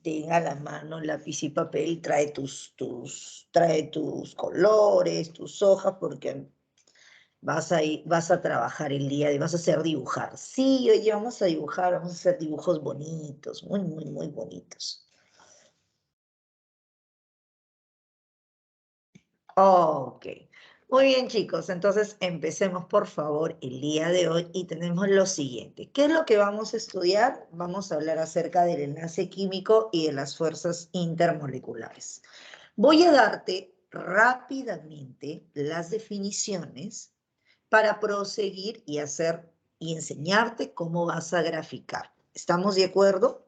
ten a la mano lápiz y papel, trae tus colores, tus hojas, porque vas a trabajar el día de, vas a hacer dibujar. Sí, hoy día vamos a dibujar, vamos a hacer dibujos bonitos, muy, muy, muy bonitos. Ok. Muy bien, chicos. Entonces, empecemos, por favor, el día de hoy y tenemos lo siguiente. ¿Qué es lo que vamos a estudiar? Vamos a hablar acerca del enlace químico y de las fuerzas intermoleculares. Voy a darte rápidamente las definiciones para proseguir y enseñarte cómo vas a graficar. ¿Estamos de acuerdo?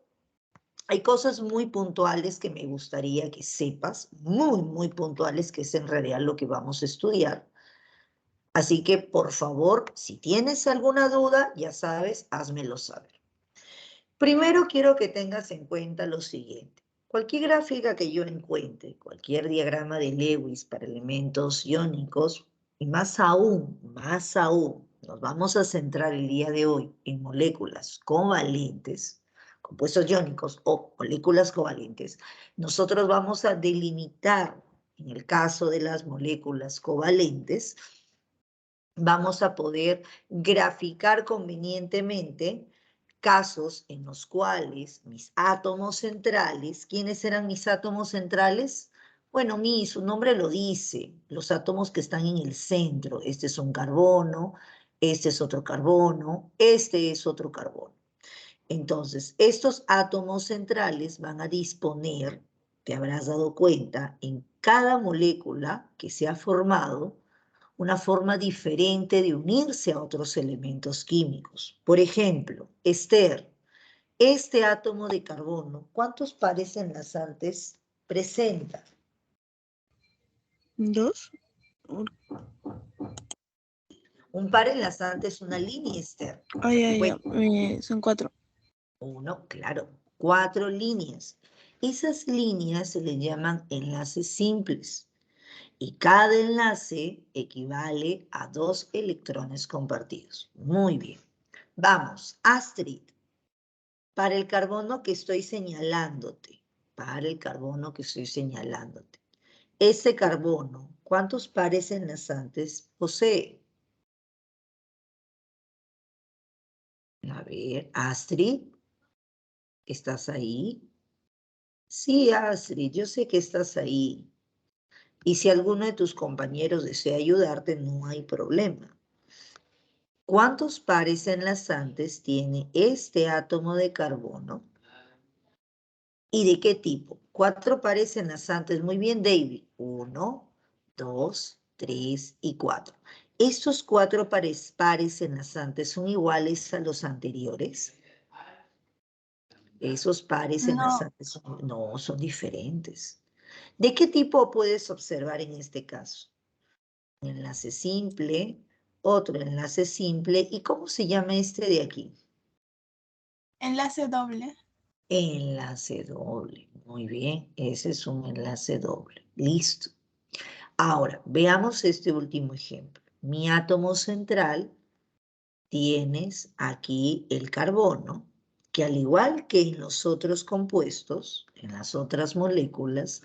Hay cosas muy puntuales que me gustaría que sepas, muy, muy puntuales, que es en realidad lo que vamos a estudiar. Así que, por favor, si tienes alguna duda, ya sabes, házmelo saber. Primero quiero que tengas en cuenta lo siguiente. Cualquier gráfica que yo encuentre, cualquier diagrama de Lewis para elementos iónicos, y más aún, nos vamos a centrar el día de hoy en moléculas covalentes, compuestos iónicos o moléculas covalentes, nosotros vamos a delimitar, en el caso de las moléculas covalentes, vamos a poder graficar convenientemente casos en los cuales mis átomos centrales, ¿quiénes eran mis átomos centrales? Bueno, su nombre lo dice, los átomos que están en el centro. Este es un carbono, este es otro carbono, este es otro carbono. Entonces, estos átomos centrales van a disponer, te habrás dado cuenta, en cada molécula que se ha formado, una forma diferente de unirse a otros elementos químicos. Por ejemplo, Esther, este átomo de carbono, ¿cuántos pares enlazantes presenta? 2. Un par enlazante es una línea, Esther. Son 4. Uno, claro, 4 líneas. Esas líneas se le llaman enlaces simples. Y cada enlace equivale a 2 electrones compartidos. Muy bien. Vamos, Astrid. Para el carbono que estoy señalándote, ese carbono, ¿cuántos pares enlazantes posee? A ver, Astrid, ¿estás ahí? Sí, Astrid, yo sé que estás ahí. Y si alguno de tus compañeros desea ayudarte, no hay problema. ¿Cuántos pares enlazantes tiene este átomo de carbono? ¿Y de qué tipo? 4 pares enlazantes. Muy bien, David. 1, 2, 3 y 4. ¿Estos 4 pares enlazantes son iguales a los anteriores? Esos pares enlazantes no, son diferentes. ¿De qué tipo puedes observar en este caso? Un enlace simple, otro enlace simple. ¿Y cómo se llama este de aquí? Enlace doble. Enlace doble. Muy bien, ese es un enlace doble. Listo. Ahora, veamos este último ejemplo. Mi átomo central, tienes aquí el carbono, que al igual que en los otros compuestos, en las otras moléculas,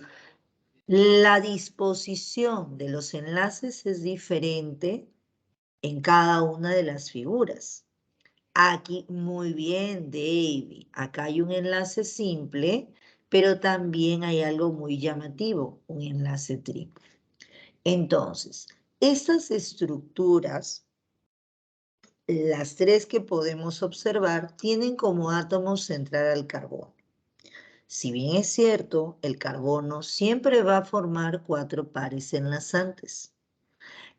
la disposición de los enlaces es diferente en cada una de las figuras. Aquí, muy bien, David. Acá hay un enlace simple, pero también hay algo muy llamativo, un enlace triple. Entonces, estas estructuras, las 3 que podemos observar, tienen como átomo central al carbono. Si bien es cierto, el carbono siempre va a formar 4 pares enlazantes.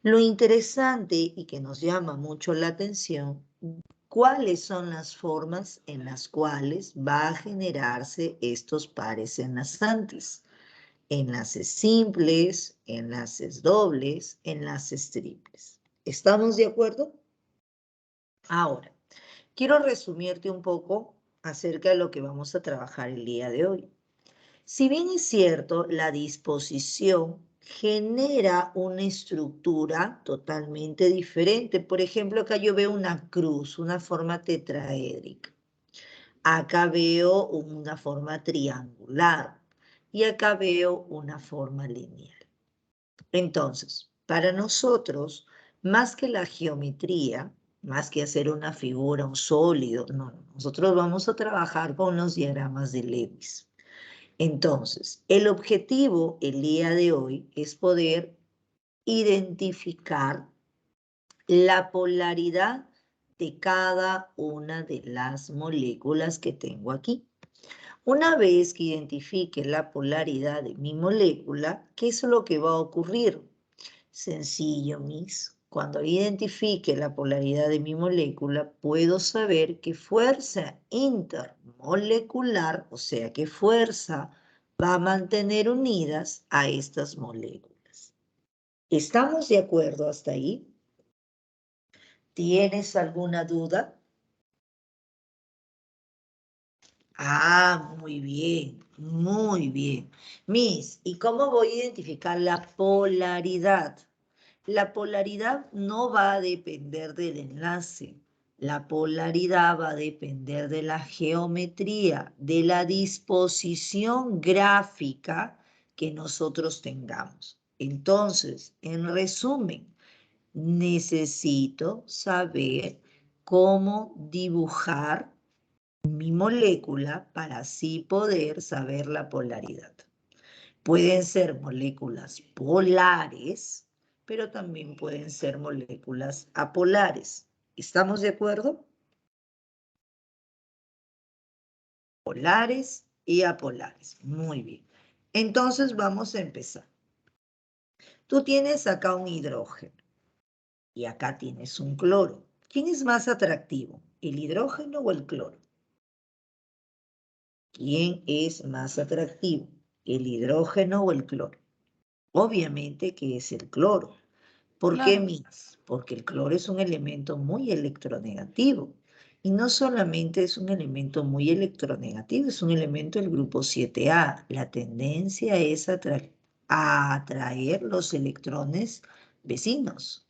Lo interesante y que nos llama mucho la atención, ¿cuáles son las formas en las cuales va a generarse estos pares enlazantes? Enlaces simples, enlaces dobles, enlaces triples. ¿Estamos de acuerdo? Ahora, quiero resumirte un poco acerca de lo que vamos a trabajar el día de hoy. Si bien es cierto, la disposición genera una estructura totalmente diferente. Por ejemplo, acá yo veo una cruz, una forma tetraédrica. Acá veo una forma triangular y acá veo una forma lineal. Entonces, para nosotros, más que la geometría, más que hacer una figura, un sólido, no, nosotros vamos a trabajar con los diagramas de Lewis. Entonces, el objetivo el día de hoy es poder identificar la polaridad de cada una de las moléculas que tengo aquí. Una vez que identifique la polaridad de mi molécula, ¿qué es lo que va a ocurrir? Sencillo, Miss. Cuando identifique la polaridad de mi molécula, puedo saber qué fuerza intermolecular, o sea, qué fuerza va a mantener unidas a estas moléculas. ¿Estamos de acuerdo hasta ahí? ¿Tienes alguna duda? Ah, muy bien, muy bien. Miss, ¿y cómo voy a identificar la polaridad? La polaridad no va a depender del enlace. La polaridad va a depender de la geometría, de la disposición gráfica que nosotros tengamos. Entonces, en resumen, necesito saber cómo dibujar mi molécula para así poder saber la polaridad. Pueden ser moléculas polares, pero también pueden ser moléculas apolares. ¿Estamos de acuerdo? Polares y apolares. Muy bien. Entonces vamos a empezar. Tú tienes acá un hidrógeno y acá tienes un cloro. ¿Quién es más atractivo, el hidrógeno o el cloro? ¿Quién es más atractivo, el hidrógeno o el cloro? Obviamente que es el cloro. ¿Por qué, Claro. Miss? Porque el cloro es un elemento muy electronegativo. Y no solamente es un elemento muy electronegativo, es un elemento del grupo 7A. La tendencia es a atraer los electrones vecinos.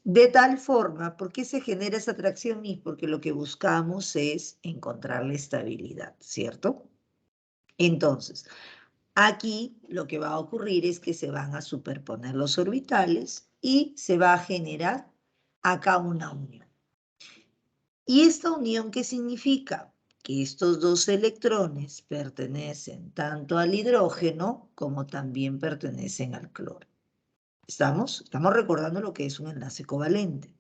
De tal forma, ¿por qué se genera esa atracción, Miss? Porque lo que buscamos es encontrar la estabilidad, ¿cierto? Entonces, aquí lo que va a ocurrir es que se van a superponer los orbitales y se va a generar acá una unión. ¿Y esta unión qué significa? Que estos dos electrones pertenecen tanto al hidrógeno como también pertenecen al cloro. ¿Estamos? Estamos recordando lo que es un enlace covalente.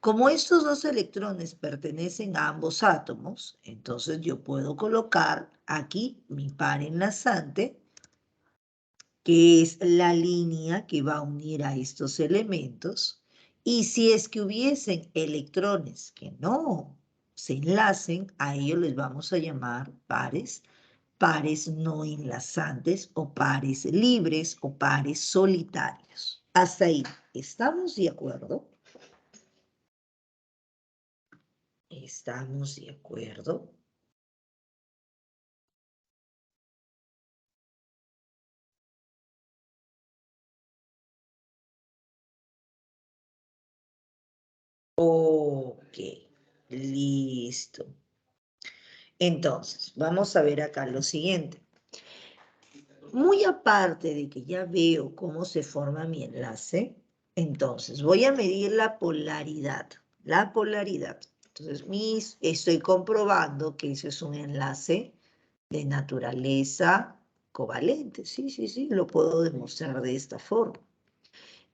Como estos dos electrones pertenecen a ambos átomos, entonces yo puedo colocar aquí mi par enlazante, que es la línea que va a unir a estos elementos, y si es que hubiesen electrones que no se enlacen, a ellos les vamos a llamar pares, pares no enlazantes o pares libres o pares solitarios. Hasta ahí, ¿estamos de acuerdo? ¿Estamos de acuerdo? Ok, listo. Entonces, vamos a ver acá lo siguiente. Muy aparte de que ya veo cómo se forma mi enlace, entonces voy a medir la polaridad. La polaridad. Entonces, estoy comprobando que eso es un enlace de naturaleza covalente. Sí, sí, sí, lo puedo demostrar de esta forma.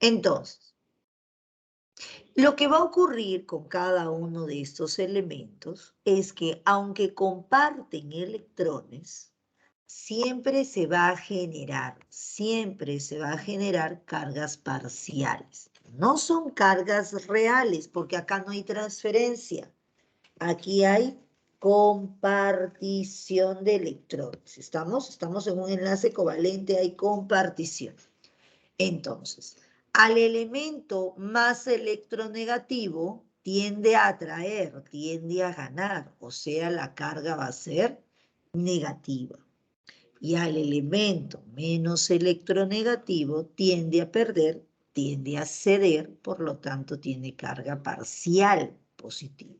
Entonces, lo que va a ocurrir con cada uno de estos elementos es que aunque comparten electrones, siempre se va a generar cargas parciales. No son cargas reales, porque acá no hay transferencia. Aquí hay compartición de electrones. Estamos en un enlace covalente, hay compartición. Entonces, al elemento más electronegativo tiende a atraer, tiende a ganar, o sea, la carga va a ser negativa. Y al elemento menos electronegativo tiende a perder, tiende a ceder, por lo tanto tiene carga parcial positiva.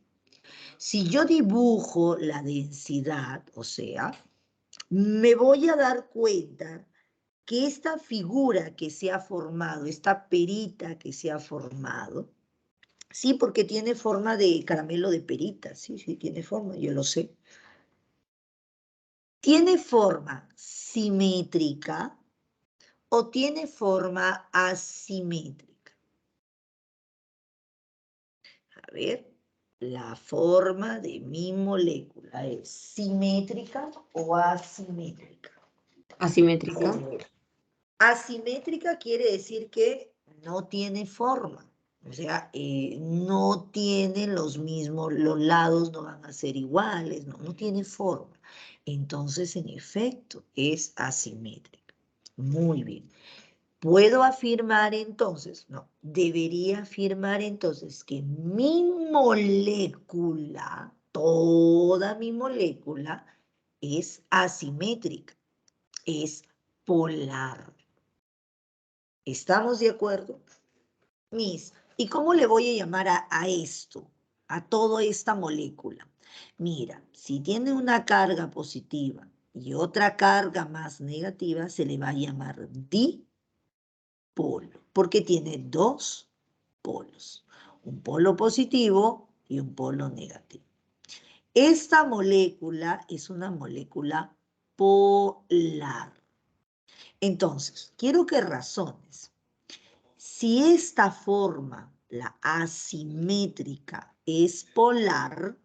Si yo dibujo la densidad, o sea, me voy a dar cuenta que esta figura que se ha formado, esta perita que se ha formado, sí, porque tiene forma de caramelo de perita, sí, sí, tiene forma, yo lo sé. ¿Tiene forma simétrica o tiene forma asimétrica? A ver, la forma de mi molécula es simétrica o asimétrica. Asimétrica. Asimétrica quiere decir que no tiene forma. O sea, no tienen los mismos, los lados no van a ser iguales, no tiene forma. Entonces, en efecto, es asimétrica. Muy bien. ¿Puedo afirmar entonces? No, debería afirmar entonces que mi molécula, toda mi molécula, es asimétrica, es polar. ¿Estamos de acuerdo? Miss, ¿y cómo le voy a llamar a esto, a toda esta molécula? Mira, si tiene una carga positiva y otra carga más negativa, se le va a llamar dipolo, porque tiene dos polos, un polo positivo y un polo negativo. Esta molécula es una molécula polar. Entonces, quiero que razones. Si esta forma, la asimétrica, es polar,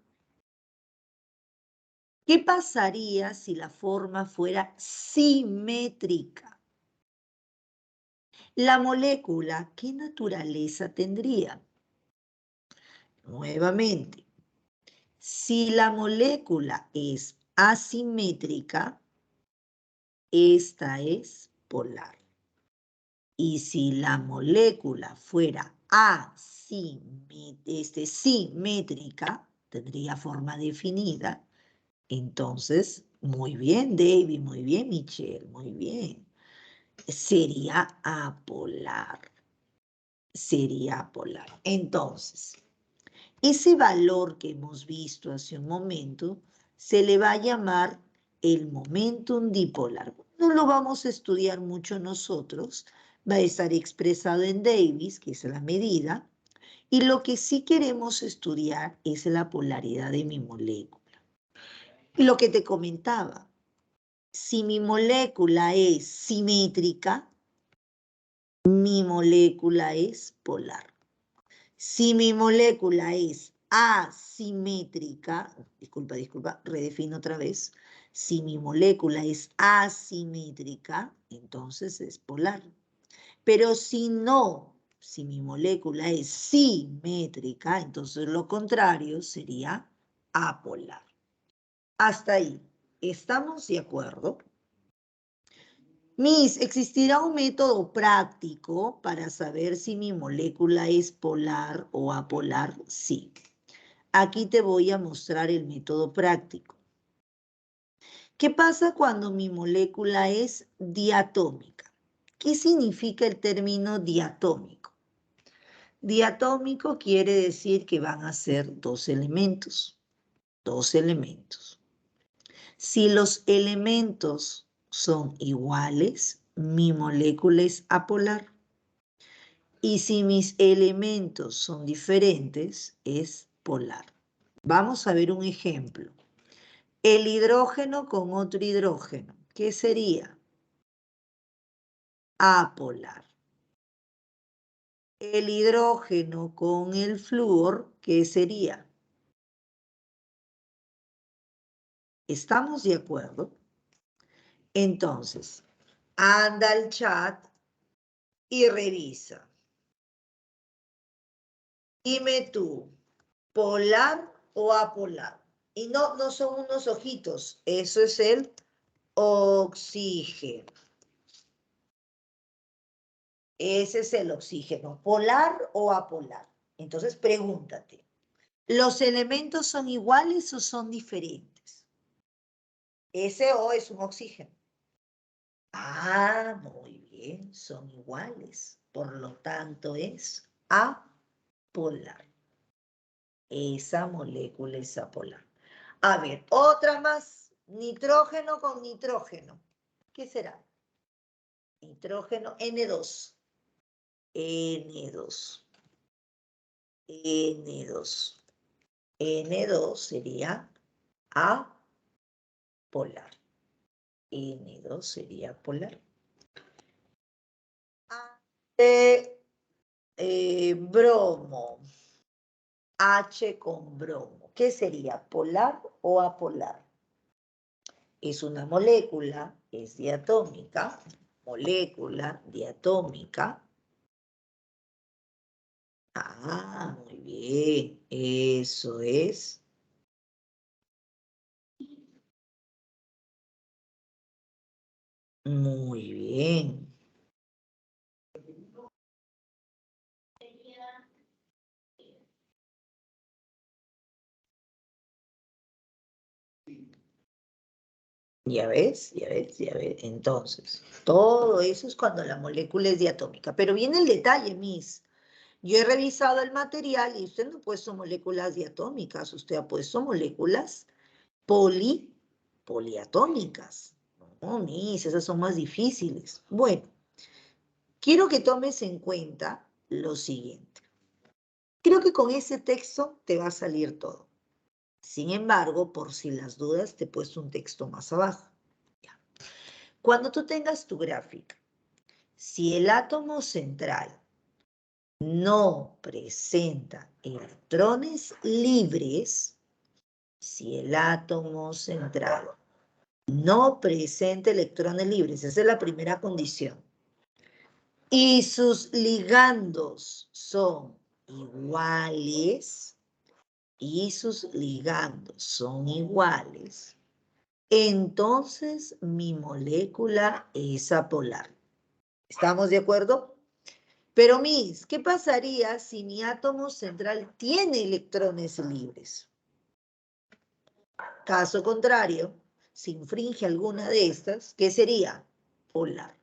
¿qué pasaría si la forma fuera simétrica? La molécula, ¿qué naturaleza tendría? Nuevamente, si la molécula es asimétrica, esta es polar. Y si la molécula fuera simétrica, tendría forma definida, entonces, muy bien, David, muy bien, Michelle, muy bien. Sería apolar. Sería polar. Entonces, ese valor que hemos visto hace un momento se le va a llamar el momentum dipolar. No lo vamos a estudiar mucho nosotros, va a estar expresado en Davis, que es la medida, y lo que sí queremos estudiar es la polaridad de mi molécula. Y lo que te comentaba, si mi molécula es simétrica, mi molécula es polar. Si mi molécula es asimétrica, disculpa, redefino otra vez. Si mi molécula es asimétrica, entonces es polar. Pero si no, si mi molécula es simétrica, entonces lo contrario sería apolar. Hasta ahí, ¿estamos de acuerdo? Miss, ¿existirá un método práctico para saber si mi molécula es polar o apolar? Sí. Aquí te voy a mostrar el método práctico. ¿Qué pasa cuando mi molécula es diatómica? ¿Qué significa el término diatómico? Diatómico quiere decir que van a ser dos elementos. Dos elementos. Si los elementos son iguales, mi molécula es apolar. Y si mis elementos son diferentes, es polar. Vamos a ver un ejemplo. El hidrógeno con otro hidrógeno, ¿qué sería? Apolar. El hidrógeno con el flúor, ¿qué sería? ¿Estamos de acuerdo? Entonces, anda al chat y revisa. Dime tú, ¿polar o apolar? Y no son unos ojitos, eso es el oxígeno. Ese es el oxígeno, ¿polar o apolar? Entonces pregúntate, ¿los elementos son iguales o son diferentes? SO es un oxígeno. Ah, muy bien, son iguales. Por lo tanto es apolar. Esa molécula es apolar. A ver, otra más. Nitrógeno con nitrógeno. ¿Qué será? Nitrógeno N2. N2. N2. N2 sería apolar. N2 sería polar. Bromo. H con bromo. ¿Qué sería? ¿Polar o apolar? Es una molécula, es diatómica. Molécula diatómica. Ah, muy bien. Eso es. Muy bien. Ya ves, ya ves, ya ves. Entonces, todo eso es cuando la molécula es diatómica. Pero viene el detalle, Miss. Yo he revisado el material y usted no ha puesto moléculas diatómicas, usted ha puesto moléculas poliatómicas. No, Miss, esas son más difíciles. Bueno, quiero que tomes en cuenta lo siguiente. Creo que con ese texto te va a salir todo. Sin embargo, por si las dudas, te he puesto un texto más abajo. Cuando tú tengas tu gráfica, si el átomo central no presenta electrones libres, si el átomo central no presenta electrones libres, esa es la primera condición, y sus ligandos son iguales, entonces mi molécula es apolar. ¿Estamos de acuerdo? Pero, Miss, ¿qué pasaría si mi átomo central tiene electrones libres? Caso contrario, si infringe alguna de estas, ¿qué sería? Polar.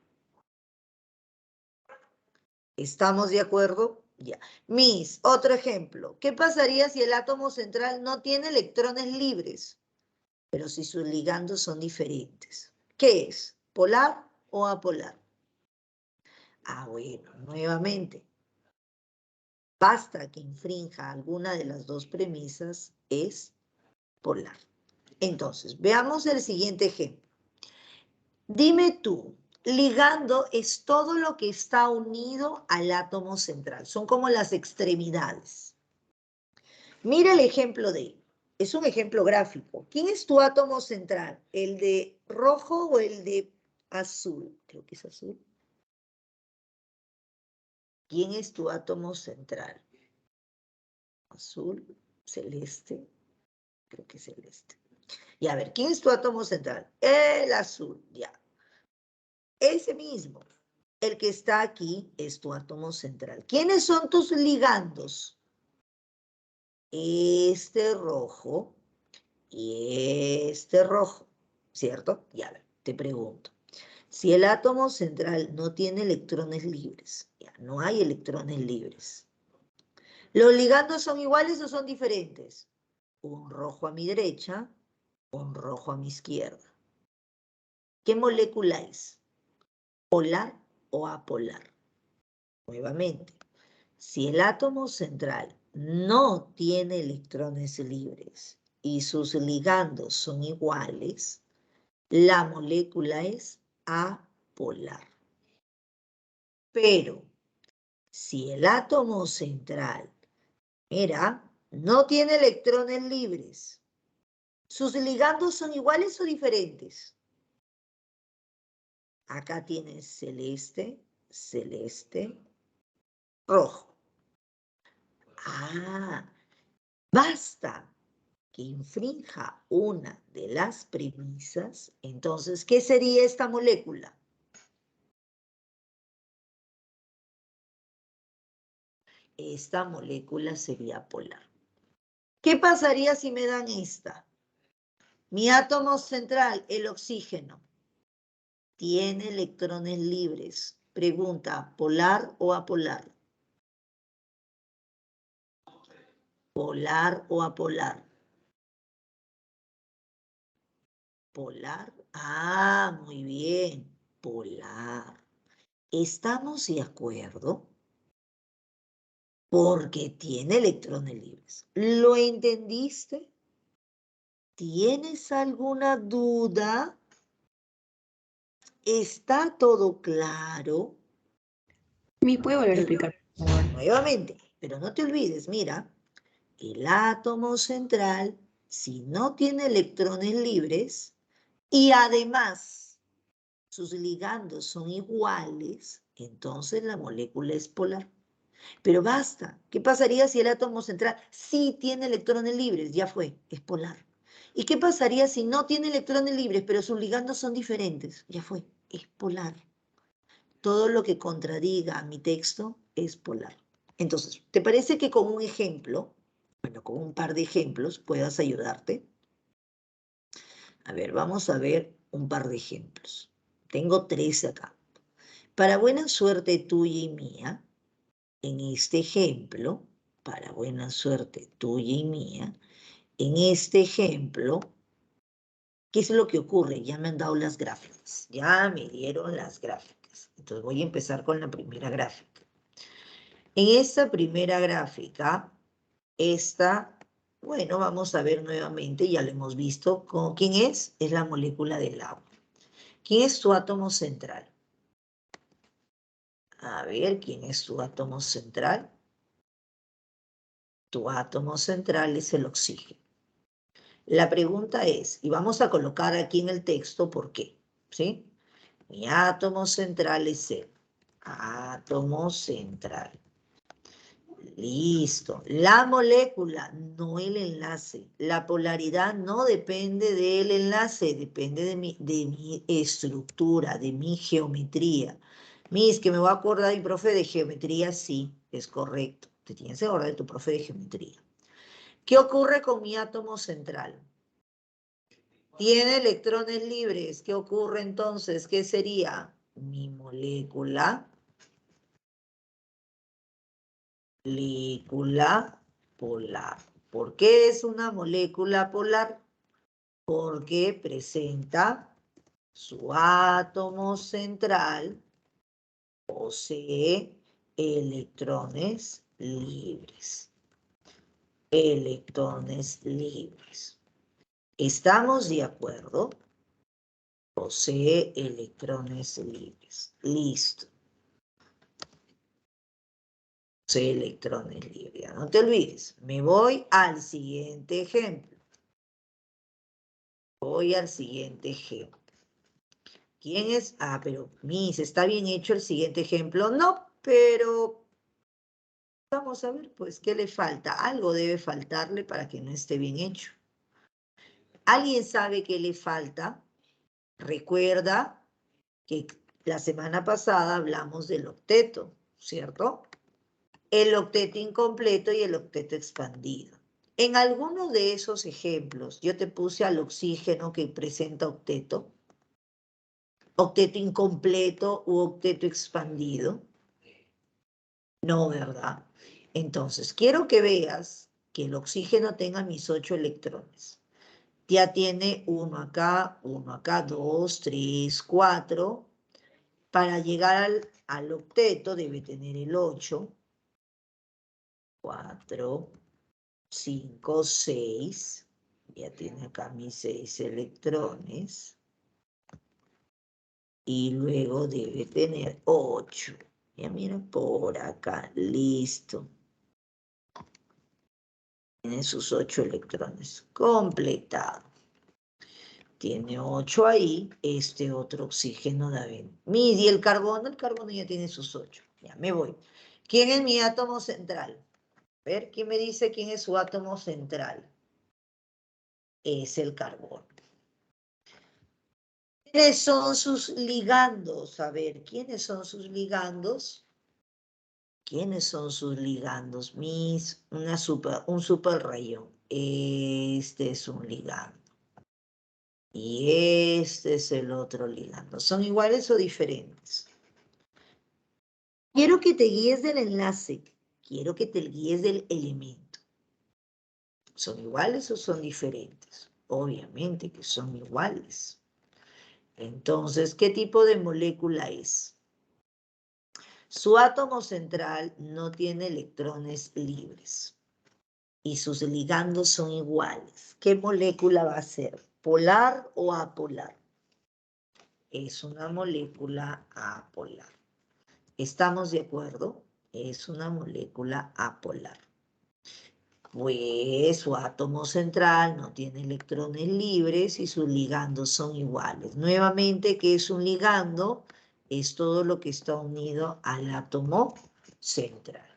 ¿Estamos de acuerdo? Ya. Miss, otro ejemplo. ¿Qué pasaría si el átomo central no tiene electrones libres? Pero si sus ligandos son diferentes. ¿Qué es? ¿Polar o apolar? Ah, bueno, nuevamente. Basta que infrinja alguna de las dos premisas, es polar. Entonces, veamos el siguiente ejemplo. Dime tú, ligando es todo lo que está unido al átomo central. Son como las extremidades. Mira el ejemplo es un ejemplo gráfico. ¿Quién es tu átomo central? ¿El de rojo o el de azul? Creo que es azul. ¿Quién es tu átomo central? Azul, celeste, creo que es celeste. Y a ver, ¿quién es tu átomo central? El azul, ya. Ese mismo, el que está aquí, es tu átomo central. ¿Quiénes son tus ligandos? Este rojo y este rojo, ¿cierto? Y a ver, te pregunto. Si el átomo central no tiene electrones libres, ya no hay electrones libres, ¿los ligandos son iguales o son diferentes? Un rojo a mi derecha, un rojo a mi izquierda. ¿Qué molécula es? ¿Polar o apolar? Nuevamente, si el átomo central no tiene electrones libres y sus ligandos son iguales, la molécula es apolar. Pero si el átomo central, mira, no tiene electrones libres, ¿sus ligandos son iguales o diferentes? Acá tienes celeste, celeste, rojo. Ah, basta que infrinja una de las premisas, entonces, ¿qué sería esta molécula? Esta molécula sería polar. ¿Qué pasaría si me dan esta? Mi átomo central, el oxígeno, tiene electrones libres. Pregunta, ¿polar o apolar? ¿Polar o apolar? Polar. Ah, muy bien. Polar. ¿Estamos de acuerdo? Porque tiene electrones libres. ¿Lo entendiste? ¿Tienes alguna duda? ¿Está todo claro? ¿Me puede volver a explicar, por favor? Nuevamente, pero no te olvides, mira, el átomo central, si no tiene electrones libres y además sus ligandos son iguales, entonces la molécula es polar. Pero basta. ¿Qué pasaría si el átomo central sí tiene electrones libres? Ya fue, es polar. ¿Y qué pasaría si no tiene electrones libres, pero sus ligandos son diferentes? Ya fue, es polar. Todo lo que contradiga a mi texto es polar. Entonces, ¿te parece que con un ejemplo, bueno, con un par de ejemplos, puedas ayudarte? A ver, vamos a ver un par de ejemplos. Tengo 3 acá. Para buena suerte tuya y mía, en este ejemplo, para buena suerte tuya y mía, en este ejemplo, ¿qué es lo que ocurre? Ya me han dado las gráficas, ya me dieron las gráficas. Entonces voy a empezar con la primera gráfica. En esta primera gráfica, bueno, vamos a ver nuevamente, ya lo hemos visto. ¿Quién es? Es la molécula del agua. ¿Quién es tu átomo central? A ver, ¿quién es tu átomo central? Tu átomo central es el oxígeno. La pregunta es, y vamos a colocar aquí en el texto por qué, ¿sí? Mi átomo central es el átomo central. Listo. La molécula, no el enlace. La polaridad no depende del enlace, depende de mi estructura, de mi geometría. Que me voy a acordar de mi profe de geometría, sí, es correcto. Te tienes que acordar de tu profe de geometría. ¿Qué ocurre con mi átomo central? Tiene electrones libres. ¿Qué ocurre entonces? ¿Qué sería? Mi molécula polar. ¿Por qué es una molécula polar? Porque presenta su átomo central, posee electrones libres. Electrones libres. ¿Estamos de acuerdo? Posee electrones libres. Listo. Posee electrones libres. No te olvides. Me voy al siguiente ejemplo. Voy al siguiente ejemplo. ¿Quién es? Ah, pero ¿está bien hecho el siguiente ejemplo? No, pero vamos a ver, pues, ¿qué le falta? Algo debe faltarle para que no esté bien hecho. ¿Alguien sabe qué le falta? Recuerda que la semana pasada hablamos del octeto, ¿cierto? El octeto incompleto y el octeto expandido. En alguno de esos ejemplos, yo te puse al oxígeno que presenta octeto incompleto u octeto expandido. No, ¿verdad? Entonces, quiero que veas que el oxígeno tenga mis 8 electrones. Ya tiene uno acá, 2, 3, 4. Para llegar al octeto debe tener el 8, 4, 5, 6. Ya tiene acá mis 6 electrones. Y luego debe tener 8. Ya mira por acá, listo. Tiene sus 8 electrones. Completado. Tiene 8 ahí. Este otro oxígeno de y el carbono ya tiene sus 8. Ya me voy. ¿Quién es mi átomo central? A ver, ¿quién me dice quién es su átomo central? Es el carbono. ¿Quiénes son sus ligandos? A ver, ¿quiénes son sus ligandos? ¿Quiénes son sus ligandos? Un super rayón. Este es un ligando. Y este es el otro ligando. ¿Son iguales o diferentes? Quiero que te guíes del enlace. Quiero que te guíes del elemento. ¿Son iguales o son diferentes? Obviamente que son iguales. Entonces, ¿qué tipo de molécula es? Su átomo central no tiene electrones libres y sus ligandos son iguales. ¿Qué molécula va a ser? ¿Polar o apolar? Es una molécula apolar. ¿Estamos de acuerdo? Es una molécula apolar. Pues su átomo central no tiene electrones libres y sus ligandos son iguales. Nuevamente, ¿qué es un ligando? Es todo lo que está unido al átomo central.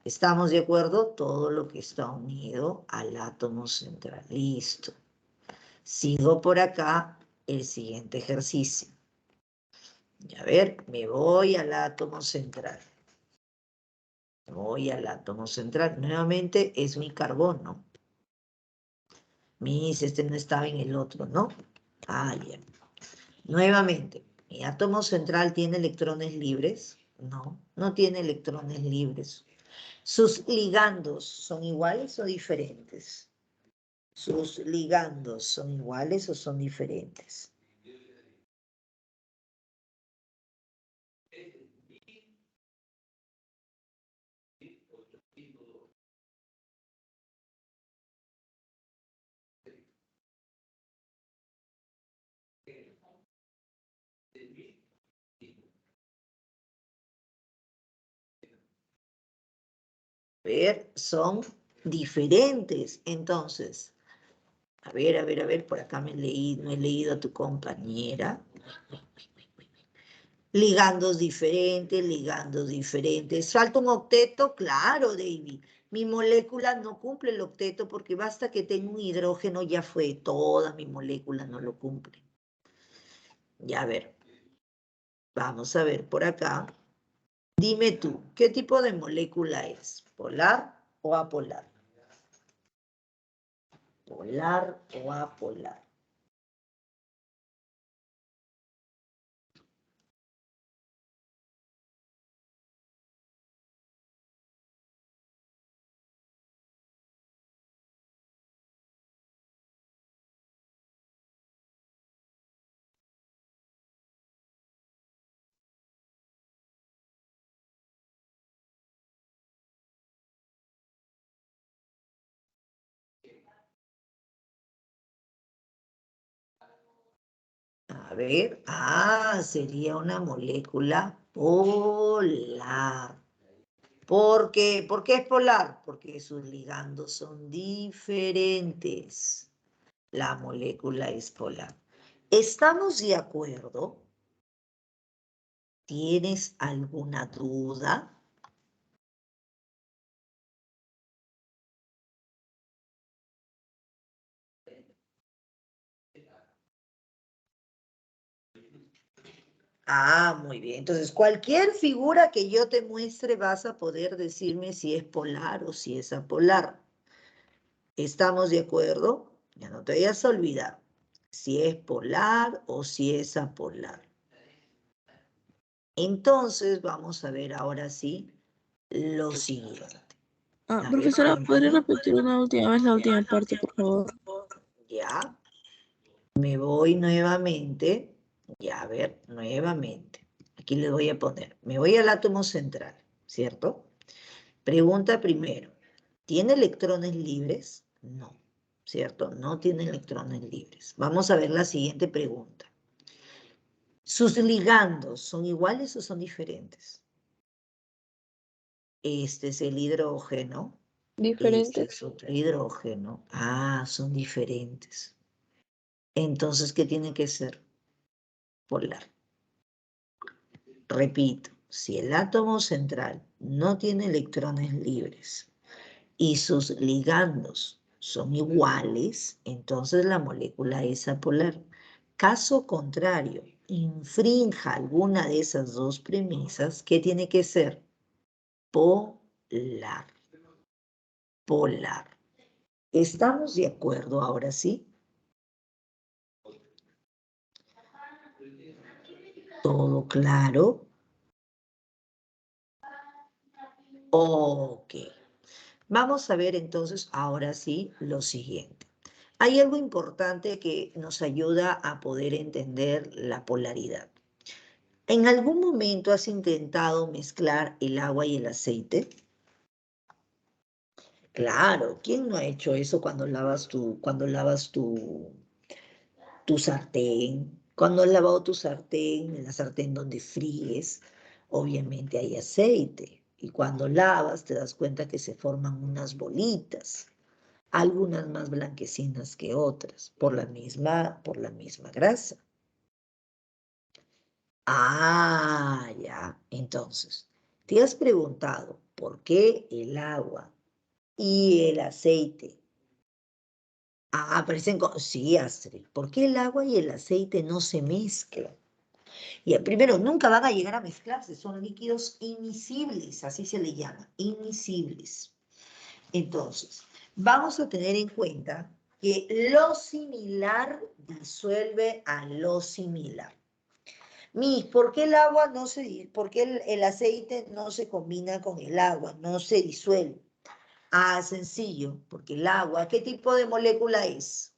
¿Estamos de acuerdo? Todo lo que está unido al átomo central. Listo. Sigo por acá el siguiente ejercicio. Y a ver, me voy al átomo central. Voy al átomo central. Nuevamente es mi carbono. Este no estaba en el otro, ¿no? Ah, bien. Nuevamente, ¿mi átomo central tiene electrones libres? No, no tiene electrones libres. ¿Sus ligandos son iguales o diferentes? ¿Sus ligandos son iguales o son diferentes? Ver, son diferentes. Entonces, a ver, por acá no he leído a tu compañera. Ligandos diferentes. ¿Falta un octeto? Claro, David. Mi molécula no cumple el octeto porque basta que tenga un hidrógeno, ya fue. Toda mi molécula no lo cumple. Ya a ver. Vamos a ver por acá. Dime tú, ¿qué tipo de molécula es? ¿Polar o apolar? ¿Polar o apolar? A ver, sería una molécula polar. ¿Por qué? ¿Por qué es polar? Porque sus ligandos son diferentes. La molécula es polar. ¿Estamos de acuerdo? ¿Tienes alguna duda? Muy bien. Entonces, cualquier figura que yo te muestre vas a poder decirme si es polar o si es apolar. ¿Estamos de acuerdo? Ya no te vayas a olvidar si es polar o si es apolar. Entonces, vamos a ver ahora sí lo siguiente. A ver, Profesora, ¿podría cuéntame. repetir una última vez la última parte, por favor? Ya, me voy nuevamente. Ya, a ver, nuevamente. Aquí le voy a poner. Me voy al átomo central, ¿cierto? Pregunta primero. ¿Tiene electrones libres? No, ¿cierto? No tiene electrones libres. Vamos a ver la siguiente pregunta. ¿Sus ligandos son iguales o son diferentes? Este es el hidrógeno. Este Diferentes. es otro hidrógeno. Son diferentes. Entonces, ¿qué tiene que ser? Polar. Repito, si el átomo central no tiene electrones libres y sus ligandos son iguales, entonces la molécula es apolar. Caso contrario, infrinja alguna de esas dos premisas, ¿qué tiene que ser? Polar. Polar. ¿Estamos de acuerdo ahora sí? ¿Todo claro? Ok. Vamos a ver entonces, ahora sí, lo siguiente. Hay algo importante que nos ayuda a poder entender la polaridad. ¿En algún momento has intentado mezclar el agua y el aceite? Claro, ¿quién no ha hecho eso cuando lavas tu sartén? Cuando has lavado tu sartén, en la sartén donde fríes, obviamente hay aceite. Y cuando lavas te das cuenta que se forman unas bolitas, algunas más blanquecinas que otras, por la misma grasa. Ah, ya. Entonces, ¿te has preguntado por qué el agua y el aceite? Ah, sí, Astrid, ¿por qué el agua y el aceite no se mezclan? Y primero, nunca van a llegar a mezclarse, son líquidos inmiscibles, así se le llama, inmiscibles. Entonces, vamos a tener en cuenta que lo similar disuelve a lo similar. ¿Por qué el agua no se, por qué el aceite no se combina con el agua, no se disuelve? Ah, sencillo, porque el agua, ¿qué tipo de molécula es?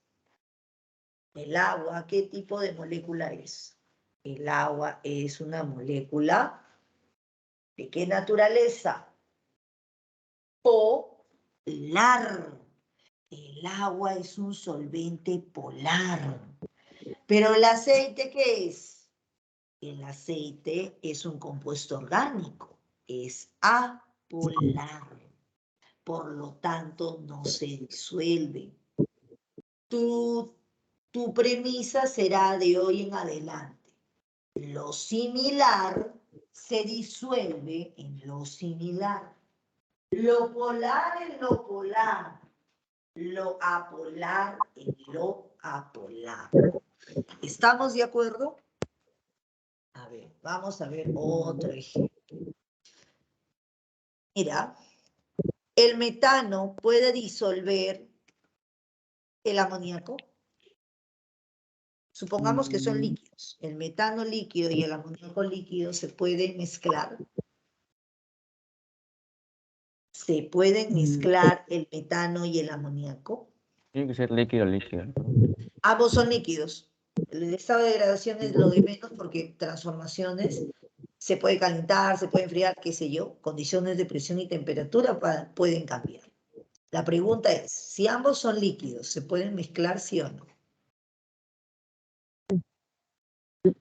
El agua, ¿qué tipo de molécula es? El agua es una molécula ¿de qué naturaleza? Polar. El agua es un solvente polar. Pero el aceite, ¿qué es? El aceite es un compuesto orgánico. Es apolar. Por lo tanto, no se disuelve. Tu premisa será de hoy en adelante. Lo similar se disuelve en lo similar. Lo polar en lo polar. Lo apolar en lo apolar. ¿Estamos de acuerdo? A ver, vamos a ver otro ejemplo. Mira, el metano puede disolver el amoníaco. Supongamos que son líquidos. El metano líquido y el amoníaco líquido se pueden mezclar. ¿Se pueden mezclar el metano y el amoníaco? Tiene que ser líquido, líquido. Ambos son líquidos. El estado de degradación es lo de menos porque transformaciones se puede calentar, se puede enfriar, qué sé yo, condiciones de presión y temperatura pueden cambiar. La pregunta es, si ambos son líquidos, ¿se pueden mezclar sí o no?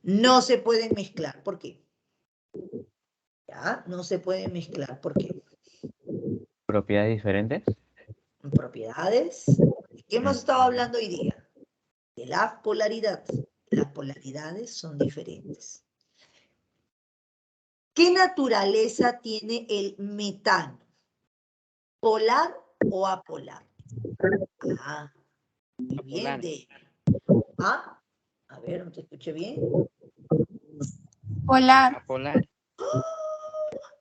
No se pueden mezclar, ¿por qué? ¿Ya? No se pueden mezclar, ¿por qué? ¿Propiedades diferentes? Propiedades. ¿De qué hemos estado hablando hoy día? De la polaridad. Las polaridades son diferentes. ¿Qué naturaleza tiene el metano? ¿Polar o apolar? Ah, muy bien, ¿Ah? A ver, ¿no te escuché bien? Polar. Polar.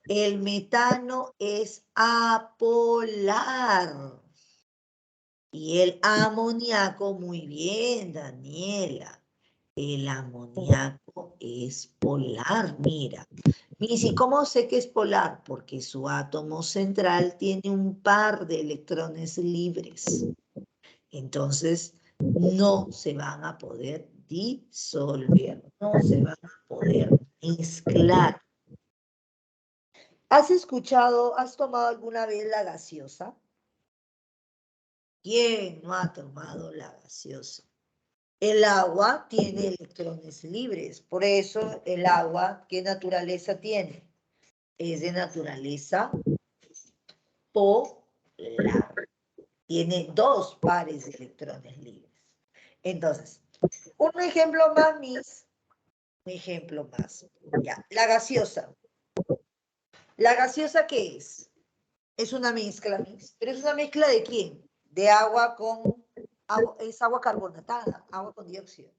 El metano es apolar. Y el amoníaco, muy bien, Daniela. El amoníaco es polar, mira. Missy, ¿cómo sé que es polar? Porque su átomo central tiene un par de electrones libres. Entonces, no se van a poder disolver, no se van a poder mezclar. ¿Has tomado alguna vez la gaseosa? ¿Quién no ha tomado la gaseosa? El agua tiene electrones libres, por eso el agua, ¿qué naturaleza tiene? Es de naturaleza polar. Tiene dos pares de electrones libres. Entonces, un ejemplo más, Miss. Un ejemplo más. Ya, la gaseosa. ¿La gaseosa qué es? Es una mezcla, Miss. ¿Pero es una mezcla de quién? De agua con... es agua carbonatada, agua con dióxido.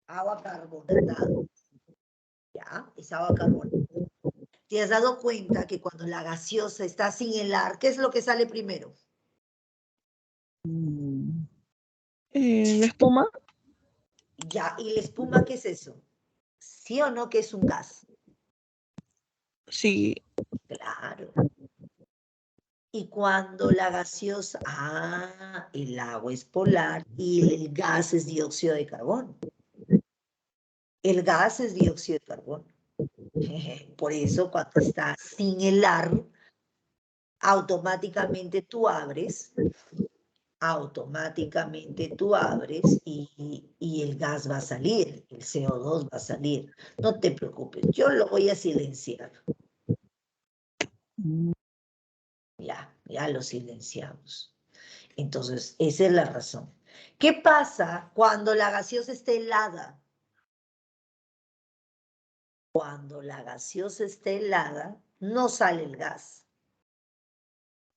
Agua carbonatada. Ya, es agua carbonatada. ¿Te has dado cuenta que cuando la gaseosa está sin helar, qué es lo que sale primero? ¿La espuma? Ya, ¿y la espuma qué es eso? ¿Sí o no que es un gas? Sí. Claro. Y cuando la gaseosa, el agua es polar y el gas es dióxido de carbono. El gas es dióxido de carbono. Por eso cuando está sin helar, automáticamente tú abres y el gas va a salir, el CO2 va a salir. No te preocupes, yo lo voy a silenciar. Ya lo silenciamos. Entonces, esa es la razón. ¿Qué pasa cuando la gaseosa está helada? Cuando la gaseosa está helada, no sale el gas.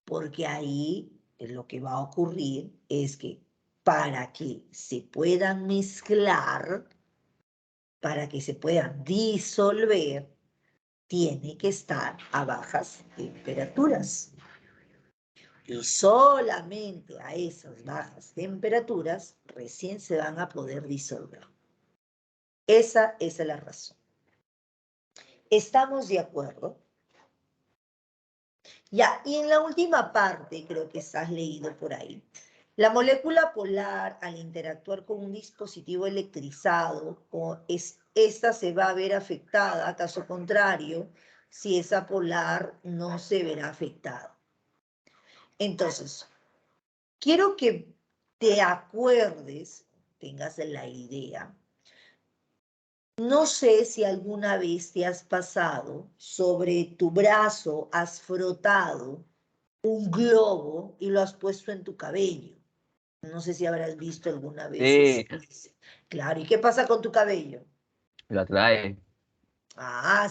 Porque ahí lo que va a ocurrir es que para que se puedan mezclar, para que se puedan disolver, tiene que estar a bajas temperaturas. Y solamente a esas bajas temperaturas recién se van a poder disolver. Esa es la razón. ¿Estamos de acuerdo? Ya, y en la última parte, creo que has leído por ahí, la molécula polar, al interactuar con un dispositivo electrizado, esta se va a ver afectada, caso contrario, si esa polar no se verá afectada. Entonces, quiero que te acuerdes, tengas la idea. No sé si alguna vez te has pasado sobre tu brazo, has frotado un globo y lo has puesto en tu cabello. No sé si habrás visto alguna vez Sí, eso. Claro, ¿y qué pasa con tu cabello? lo atrae.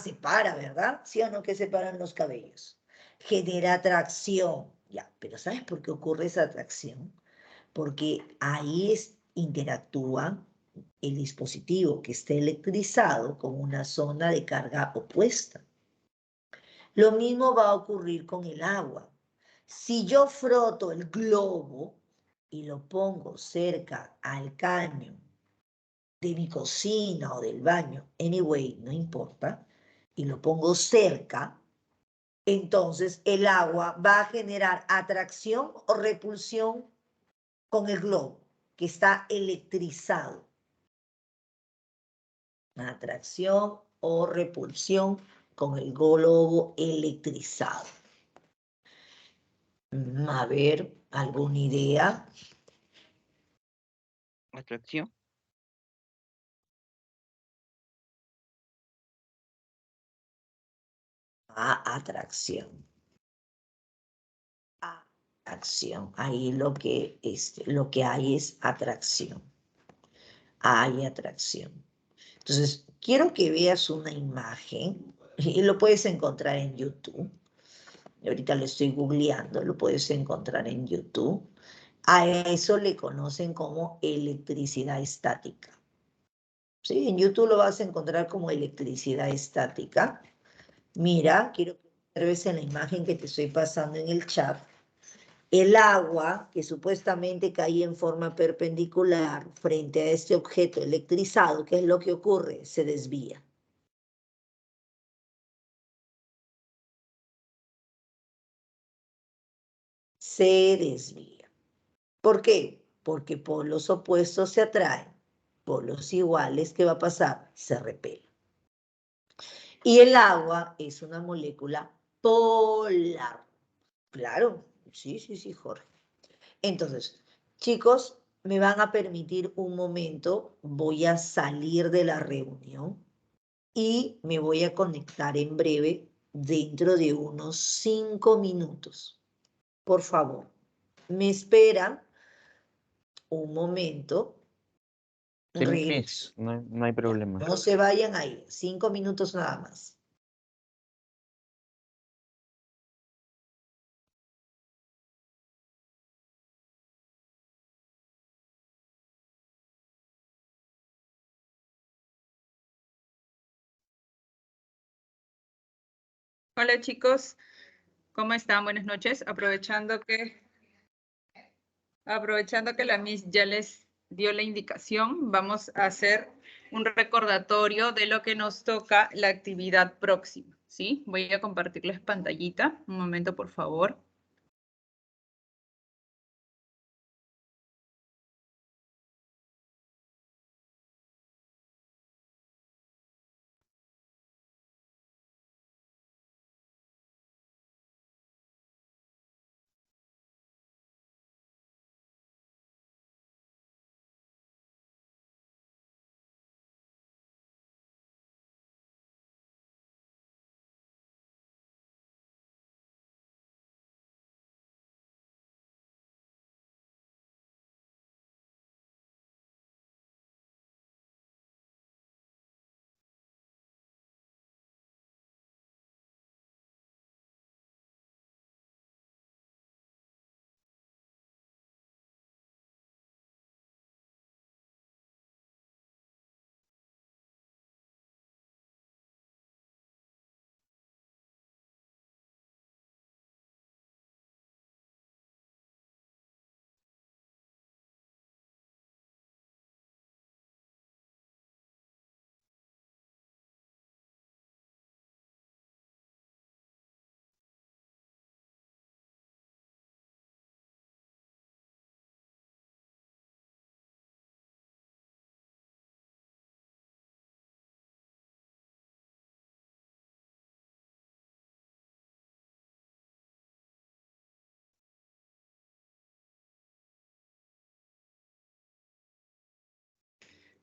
Se para, ¿verdad? ¿Sí o no que se paran los cabellos? Genera atracción. Ya, pero ¿sabes por qué ocurre esa atracción? Porque ahí interactúa el dispositivo que esté electrizado con una zona de carga opuesta. Lo mismo va a ocurrir con el agua. Si yo froto el globo y lo pongo cerca al caño de mi cocina o del baño, anyway, no importa, y lo pongo cerca, entonces el agua va a generar atracción o repulsión con el globo, que está electrizado. Atracción o repulsión con el globo electrizado. A ver, ¿alguna idea? Atracción. Atracción. Atracción. Ahí lo que hay es atracción. Hay atracción. Entonces, quiero que veas una imagen y lo puedes encontrar en YouTube. Ahorita lo estoy googleando, lo puedes encontrar en YouTube. A eso le conocen como electricidad estática. ¿Sí? En YouTube lo vas a encontrar como electricidad estática. Mira, quiero que observes en la imagen que te estoy pasando en el chat. El agua que supuestamente caía en forma perpendicular frente a este objeto electrizado, ¿qué es lo que ocurre? Se desvía. Se desvía. ¿Por qué? Porque polos opuestos se atraen. Polos iguales, ¿qué va a pasar? Se repelen. Y el agua es una molécula polar. Claro, sí, Jorge. Entonces, chicos, me van a permitir un momento, voy a salir de la reunión y me voy a conectar en breve dentro de unos 5 minutos. Por favor, me esperan un momento, Sí, regreso. no hay problema. No se vayan a ir, 5 minutos nada más. Hola chicos, ¿cómo están? Buenas noches. Aprovechando que la Miss ya les dio la indicación, vamos a hacer un recordatorio de lo que nos toca la actividad próxima, ¿sí? Voy a compartirles pantallita. Un momento, por favor.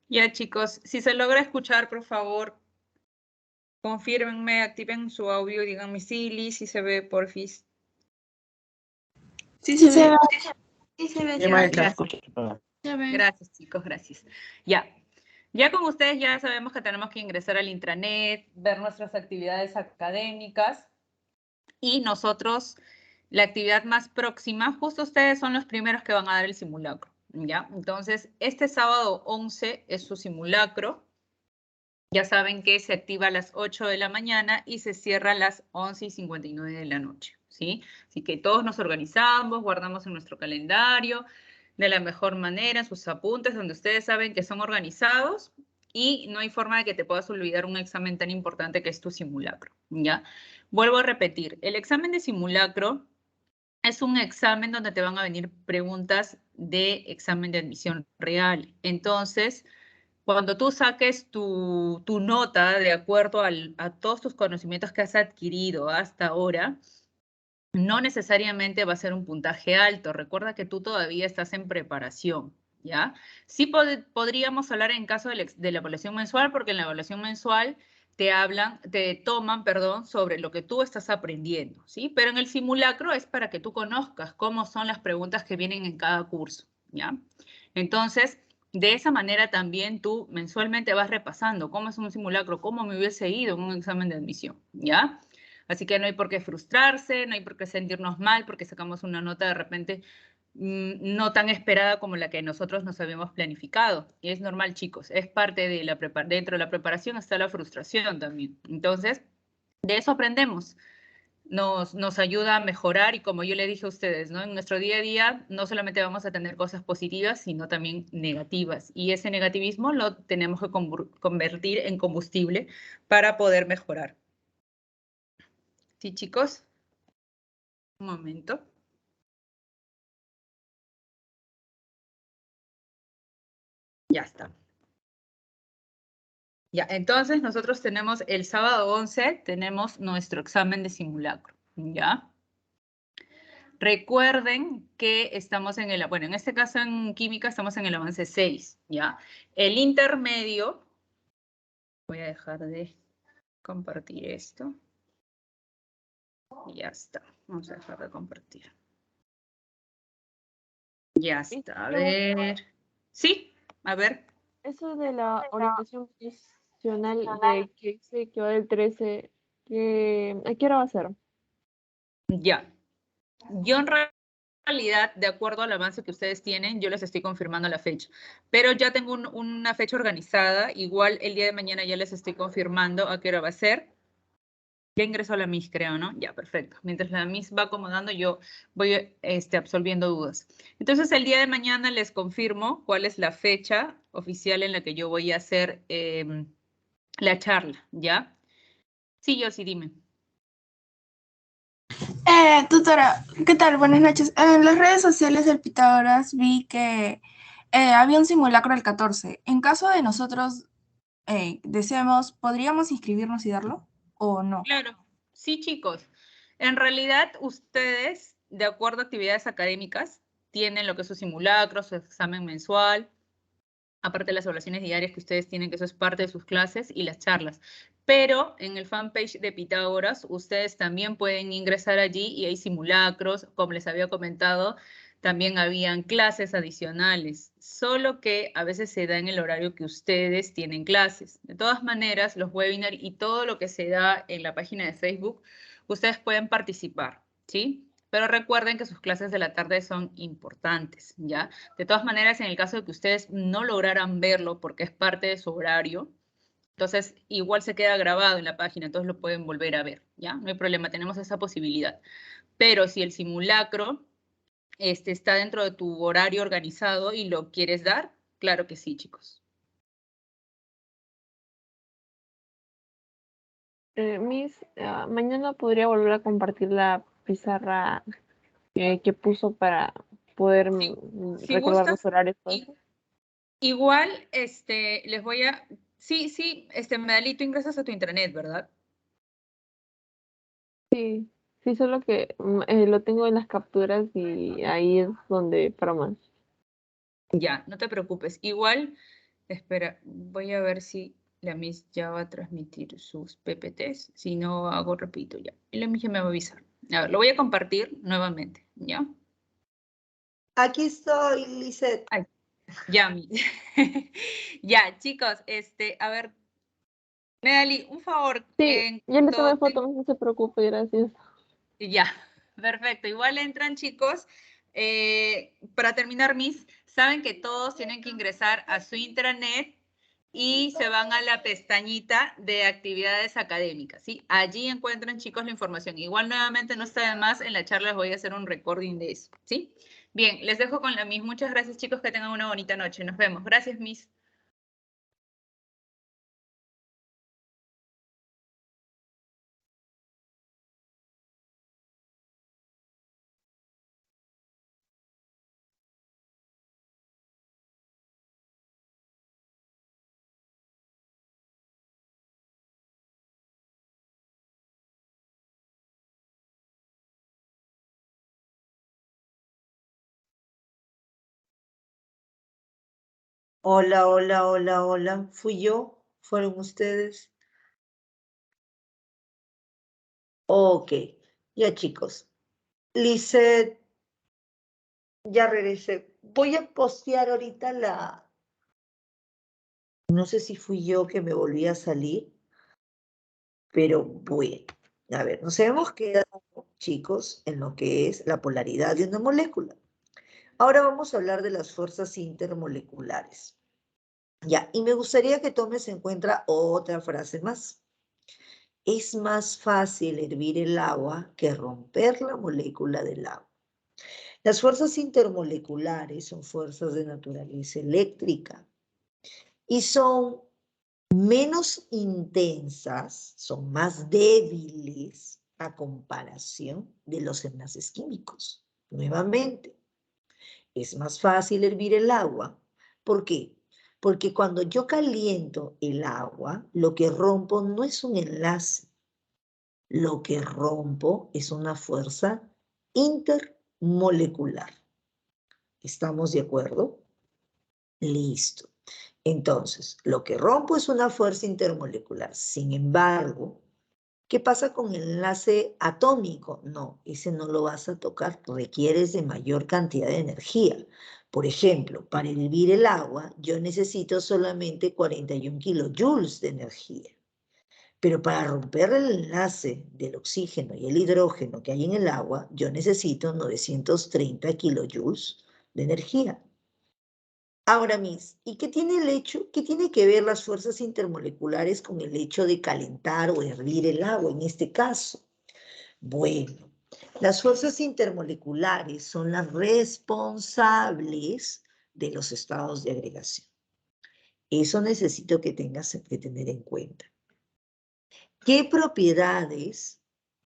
Ya, chicos, si se logra escuchar, por favor, confírmenme, activen su audio y díganme sí, si se ve, porfis. Sí se ve. Sí se ve. Ya, gracias. Se ve. Gracias, chicos, gracias. Ya. Ya con ustedes ya sabemos que tenemos que ingresar al intranet, ver nuestras actividades académicas y nosotros, la actividad más próxima, justo ustedes son los primeros que van a dar el simulacro, ¿ya? Entonces, este sábado 11 es su simulacro. Ya saben que se activa a las 8 de la mañana y se cierra a las 11:59 de la noche, ¿sí? Así que todos nos organizamos, guardamos en nuestro calendario de la mejor manera, sus apuntes, donde ustedes saben que son organizados y no hay forma de que te puedas olvidar un examen tan importante que es tu simulacro, ¿ya? Vuelvo a repetir, el examen de simulacro es un examen donde te van a venir preguntas de examen de admisión real. Entonces, cuando tú saques tu nota de acuerdo a todos tus conocimientos que has adquirido hasta ahora, no necesariamente va a ser un puntaje alto. Recuerda que tú todavía estás en preparación, ¿ya? Sí podríamos hablar en caso de la evaluación mensual, porque en la evaluación mensual te toman, perdón, sobre lo que tú estás aprendiendo, ¿sí? Pero en el simulacro es para que tú conozcas cómo son las preguntas que vienen en cada curso, ¿ya? Entonces, de esa manera también tú mensualmente vas repasando cómo es un simulacro, cómo me hubiese ido en un examen de admisión, ¿ya? Así que no hay por qué frustrarse, no hay por qué sentirnos mal porque sacamos una nota de repente no tan esperada como la que nosotros nos habíamos planificado. Y es normal, chicos, es parte de dentro de la preparación está la frustración también. Entonces, de eso aprendemos. Nos ayuda a mejorar y como yo le dije a ustedes, ¿no? En nuestro día a día no solamente vamos a tener cosas positivas, sino también negativas. Y ese negativismo lo tenemos que convertir en combustible para poder mejorar. ¿Sí, chicos? Un momento. Ya está. Ya, entonces nosotros tenemos el sábado 11, tenemos nuestro examen de simulacro, ¿ya? Recuerden que estamos en bueno, en este caso en química estamos en el avance 6, ¿ya? El intermedio, voy a dejar de compartir esto. Ya está, vamos a dejar de compartir. Ya está, a ver. Sí, a ver. Eso de la orientación profesional de que dice que va del 13, ¿a qué hora va a ser? Ya. Yo en realidad, de acuerdo al avance que ustedes tienen, yo les estoy confirmando la fecha. Pero ya tengo una fecha organizada. Igual el día de mañana ya les estoy confirmando a qué hora va a ser. Ya ingresó la Miss, creo, ¿no? Ya, perfecto. Mientras la Miss va acomodando, yo voy absolviendo dudas. Entonces, el día de mañana les confirmo cuál es la fecha oficial en la que yo voy a hacer la charla, ¿ya? Sí, yo sí, dime. Tutora, ¿qué tal? Buenas noches. En las redes sociales del Pitágoras vi que había un simulacro el 14. En caso de nosotros deseemos, ¿podríamos inscribirnos y darlo o no? Claro, sí, chicos. En realidad, ustedes, de acuerdo a actividades académicas, tienen lo que es su simulacro, su examen mensual, aparte de las evaluaciones diarias que ustedes tienen, que eso es parte de sus clases, y las charlas. Pero en el fanpage de Pitágoras, ustedes también pueden ingresar allí y hay simulacros, como les había comentado, también habían clases adicionales, solo que a veces se da en el horario que ustedes tienen clases. De todas maneras, los webinars y todo lo que se da en la página de Facebook, ustedes pueden participar, ¿sí? Pero recuerden que sus clases de la tarde son importantes, ¿ya? De todas maneras, en el caso de que ustedes no lograran verlo porque es parte de su horario, entonces igual se queda grabado en la página, entonces lo pueden volver a ver, ¿ya? No hay problema, tenemos esa posibilidad. Pero si el simulacro está dentro de tu horario organizado y lo quieres dar, claro que sí, chicos. Miss, mañana podría volver a compartir la pizarra que puso para poder Si recordar gustas, los horarios. Todo eso. igual les voy a... Sí, Medalito, ingresas a tu intranet, ¿verdad? Sí, sí, solo que lo tengo en las capturas y ahí es donde para más. Ya, no te preocupes. Igual Espera, voy a ver si la Miss ya va a transmitir sus PPTs. Si no, hago repito ya. Y la Miss ya me va a avisar. A ver, lo voy a compartir nuevamente, ¿ya? Aquí estoy, Lisette. Ay, ya, Miss. Ya, chicos, a ver, Medali, un favor. Sí, ya le tomé cuanto foto, no se preocupe, gracias. Ya, perfecto. Igual entran, chicos. Para terminar, Miss, saben que todos tienen que ingresar a su intranet y se van a la pestañita de actividades académicas, ¿sí? Allí encuentran, chicos, la información. Igual, nuevamente, no está de más, en la charla les voy a hacer un recording de eso, ¿sí? Bien, les dejo con la Miss. Muchas gracias, chicos, que tengan una bonita noche. Nos vemos. Gracias, Miss. Hola, hola, hola, hola. ¿Fui yo? ¿Fueron ustedes? Ok, ya chicos. Lisette, ya regresé. Voy a postear ahorita la... No sé si fui yo que me volví a salir, pero bueno. A ver, nos hemos quedado, chicos, en lo que es la polaridad de una molécula. Ahora vamos a hablar de las fuerzas intermoleculares. Ya, y me gustaría que tomes en cuenta otra frase más. Es más fácil hervir el agua que romper la molécula del agua. Las fuerzas intermoleculares son fuerzas de naturaleza eléctrica y son menos intensas, son más débiles a comparación de los enlaces químicos. Nuevamente, es más fácil hervir el agua. ¿Por qué? Porque cuando yo caliento el agua, lo que rompo no es un enlace, lo que rompo es una fuerza intermolecular. ¿Estamos de acuerdo? Listo. Entonces, lo que rompo es una fuerza intermolecular. Sin embargo, ¿qué pasa con el enlace atómico? No, ese no lo vas a tocar, requieres de mayor cantidad de energía. Por ejemplo, para hervir el agua, yo necesito solamente 41 kilojoules de energía. Pero para romper el enlace del oxígeno y el hidrógeno que hay en el agua, yo necesito 930 kilojoules de energía. Ahora, Miss, ¿y qué tiene el hecho, qué tiene que ver las fuerzas intermoleculares con el hecho de calentar o hervir el agua en este caso? Bueno, las fuerzas intermoleculares son las responsables de los estados de agregación. Eso necesito que tengas que tener en cuenta. ¿Qué propiedades,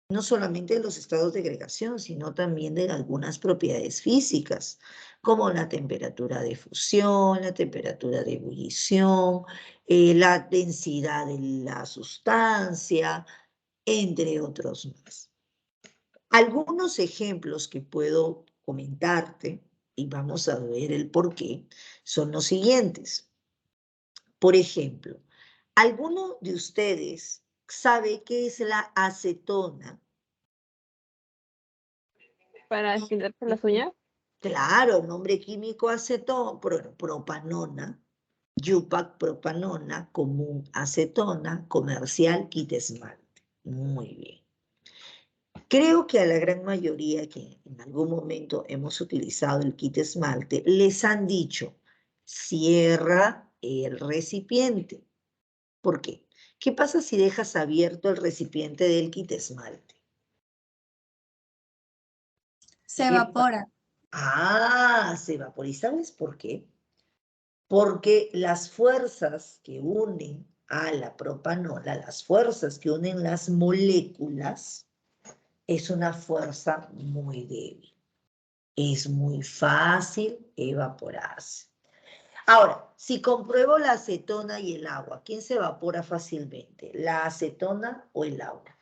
no solamente de los estados de agregación, sino también de algunas propiedades físicas, como la temperatura de fusión, la temperatura de ebullición, la densidad de la sustancia, entre otros más? Algunos ejemplos que puedo comentarte, y vamos a ver el por qué, son los siguientes. Por ejemplo, ¿alguno de ustedes sabe qué es la acetona? Para estirarse las uñas. Claro, nombre químico acetona, propanona, Yupac propanona, común acetona, comercial kit esmalte. Muy bien. Creo que a la gran mayoría que en algún momento hemos utilizado el kit esmalte, les han dicho, cierra el recipiente. ¿Por qué? ¿Qué pasa si dejas abierto el recipiente del kit esmalte? Se evapora. Se evapora. ¿Y sabes por qué? Porque las fuerzas que unen a la propanola, las fuerzas que unen las moléculas, es una fuerza muy débil. Es muy fácil evaporarse. Ahora, si compruebo la acetona y el agua, ¿quién se evapora fácilmente? ¿La acetona o el agua?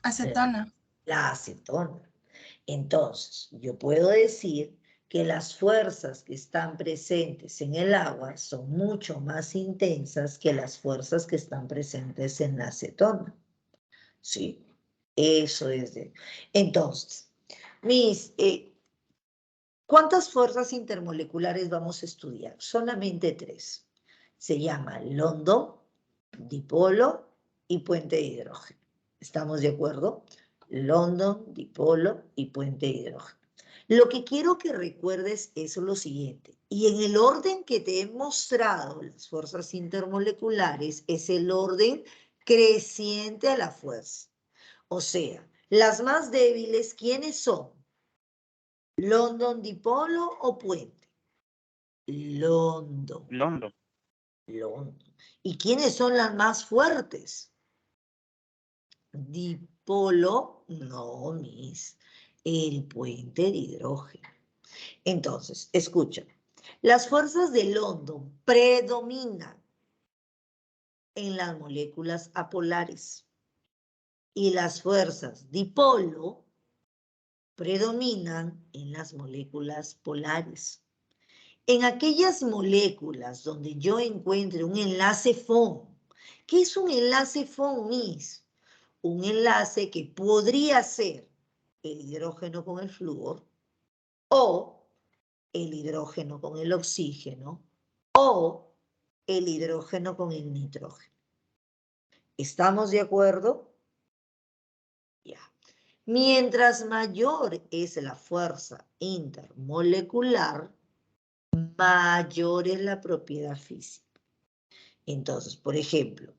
Acetona. La acetona. Entonces, yo puedo decir que las fuerzas que están presentes en el agua son mucho más intensas que las fuerzas que están presentes en la acetona. Sí, eso es de... Entonces, ¿cuántas fuerzas intermoleculares vamos a estudiar? Solamente 3. Se llama London, dipolo y puente de hidrógeno. ¿Estamos de acuerdo? London, dipolo y puente de hidrógeno. Lo que quiero que recuerdes es lo siguiente. Y en el orden que te he mostrado, las fuerzas intermoleculares, es el orden creciente a la fuerza. O sea, las más débiles, ¿quiénes son? ¿London, dipolo o puente? London. London. London. ¿Y quiénes son las más fuertes? Dipolo, no, el puente de hidrógeno. Entonces, escucha, las fuerzas de London predominan en las moléculas apolares y las fuerzas dipolo predominan en las moléculas polares. En aquellas moléculas donde yo encuentre un enlace FON, ¿qué es un enlace FON, Miss? Un enlace que podría ser el hidrógeno con el flúor, o el hidrógeno con el oxígeno, o el hidrógeno con el nitrógeno. ¿Estamos de acuerdo? Ya. Mientras mayor es la fuerza intermolecular, mayor es la propiedad física. Entonces, por ejemplo,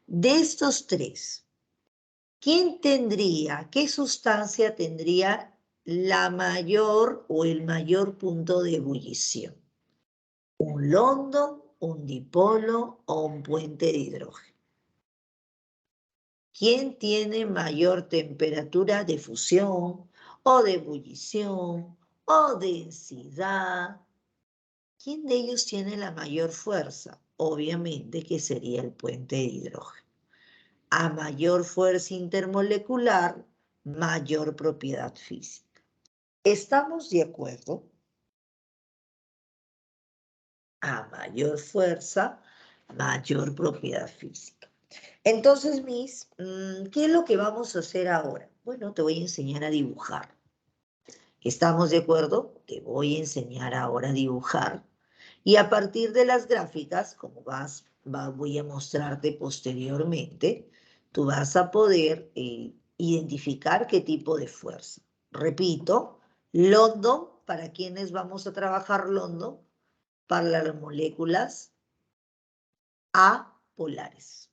de estos 3, ¿qué sustancia tendría la mayor o el mayor punto de ebullición? ¿Un London, un dipolo o un puente de hidrógeno? ¿Quién tiene mayor temperatura de fusión o de ebullición o densidad? ¿Quién de ellos tiene la mayor fuerza? Obviamente que sería el puente de hidrógeno. A mayor fuerza intermolecular, mayor propiedad física. ¿Estamos de acuerdo? A mayor fuerza, mayor propiedad física. Entonces, Miss, ¿qué es lo que vamos a hacer ahora? Bueno, te voy a enseñar a dibujar. ¿Estamos de acuerdo? Te voy a enseñar ahora a dibujar. Y a partir de las gráficas, como voy a mostrarte posteriormente, tú vas a poder identificar qué tipo de fuerza. Repito, London, ¿para quiénes vamos a trabajar London? Para las moléculas apolares.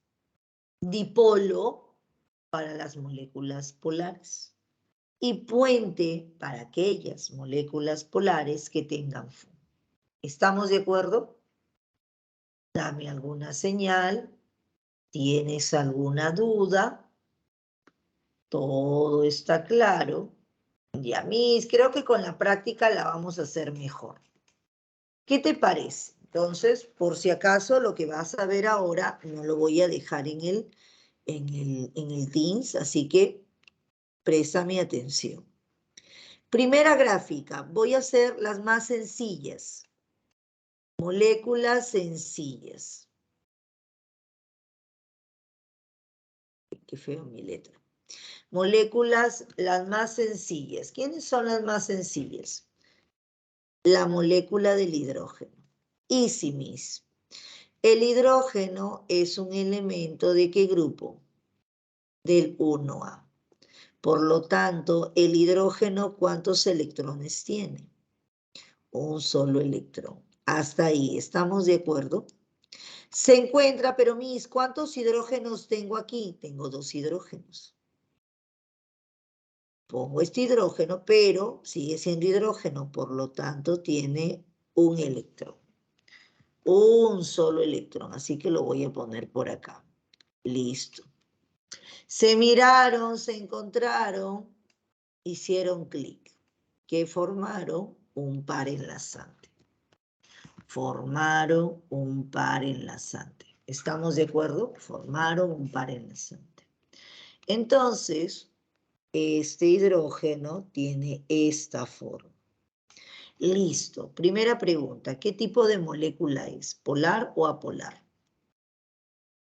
Dipolo para las moléculas polares. Y puente para aquellas moléculas polares que tengan FON. ¿Estamos de acuerdo? Dame alguna señal. ¿Tienes alguna duda? Todo está claro. Ya, Miss, creo que con la práctica la vamos a hacer mejor. ¿Qué te parece? Entonces, por si acaso, lo que vas a ver ahora no lo voy a dejar en el Teams, así que préstame atención. Primera gráfica, voy a hacer las más sencillas. Moléculas sencillas. Qué feo mi letra. Moléculas, las más sencillas. ¿Quiénes son las más sencillas? La molécula del hidrógeno. Easy, Miss. El hidrógeno es un elemento ¿de qué grupo? Del 1A. Por lo tanto, el hidrógeno, ¿cuántos electrones tiene? Un solo electrón. Hasta ahí, ¿estamos de acuerdo? Se encuentra, pero Miss, ¿cuántos hidrógenos tengo aquí? Tengo 2 hidrógenos. Pongo este hidrógeno, pero sigue siendo hidrógeno, por lo tanto tiene un electrón. Un solo electrón, así que lo voy a poner por acá. Listo. Se miraron, se encontraron, hicieron clic, que formaron un par enlazante. Formaron un par enlazante. ¿Estamos de acuerdo? Formaron un par enlazante. Entonces, este hidrógeno tiene esta forma. Listo. Primera pregunta. ¿Qué tipo de molécula es? ¿Polar o apolar?